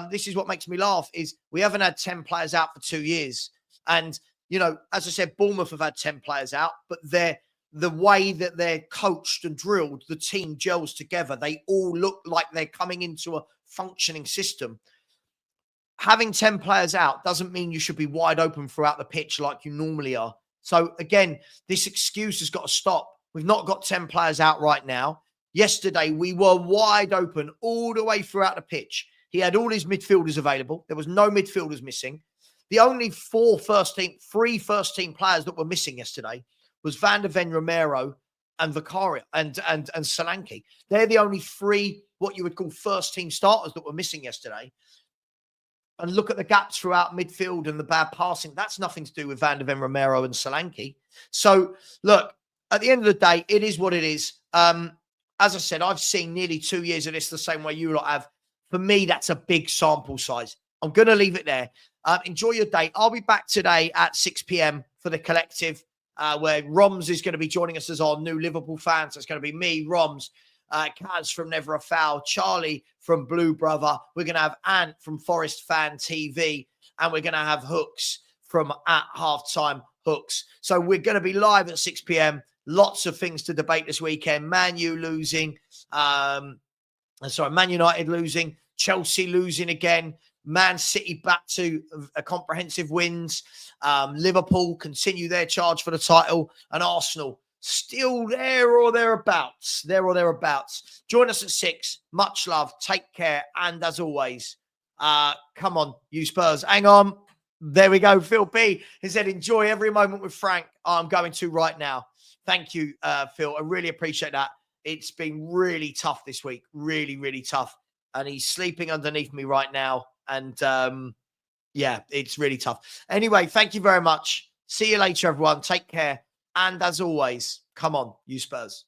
this is what makes me laugh, is we haven't had 10 players out for 2 years. And, you know, as I said, Bournemouth have had 10 players out, but the way that they're coached and drilled, the team gels together. They all look like they're coming into a functioning system. Having 10 players out doesn't mean you should be wide open throughout the pitch like you normally are. So, again, this excuse has got to stop. We've not got 10 players out right now. Yesterday, we were wide open all the way throughout the pitch. He had all his midfielders available. There was no midfielders missing. The only 3 first-team players that were missing yesterday was Van der Ven, Romero, and Vicario and Solanke. They're the only 3 what you would call first-team starters that were missing yesterday. and look at the gaps throughout midfield and the bad passing. That's nothing to do with Van der Ven, Romero and Solanke. So, look, at the end of the day, it is what it is. As I said, I've seen nearly 2 years of this the same way you lot have. For me, that's a big sample size. I'm going to leave it there. Enjoy your day. I'll be back today at 6 p.m. for the collective, where Roms is going to be joining us as our new Liverpool fans. So it's going to be me, Roms, Kaz from Never a Foul, Charlie from Blue Brother. We're going to have Ant from Forest Fan TV, and we're going to have Hooks from At Halftime Hooks. So we're going to be live at 6 p.m. Lots of things to debate this weekend. Man United losing, Chelsea losing again, Man City back to a comprehensive wins, Liverpool continue their charge for the title, and Arsenal still there or thereabouts. Join us at 6. Much love. Take care. And as always, come on, you Spurs. Hang on. There we go. Phil B. He said, enjoy every moment with Frank. I'm going to right now. Thank you, Phil. I really appreciate that. It's been really tough this week. Really, really tough. And he's sleeping underneath me right now. And yeah, it's really tough. Anyway, thank you very much. See you later, everyone. Take care. And as always, come on, you Spurs.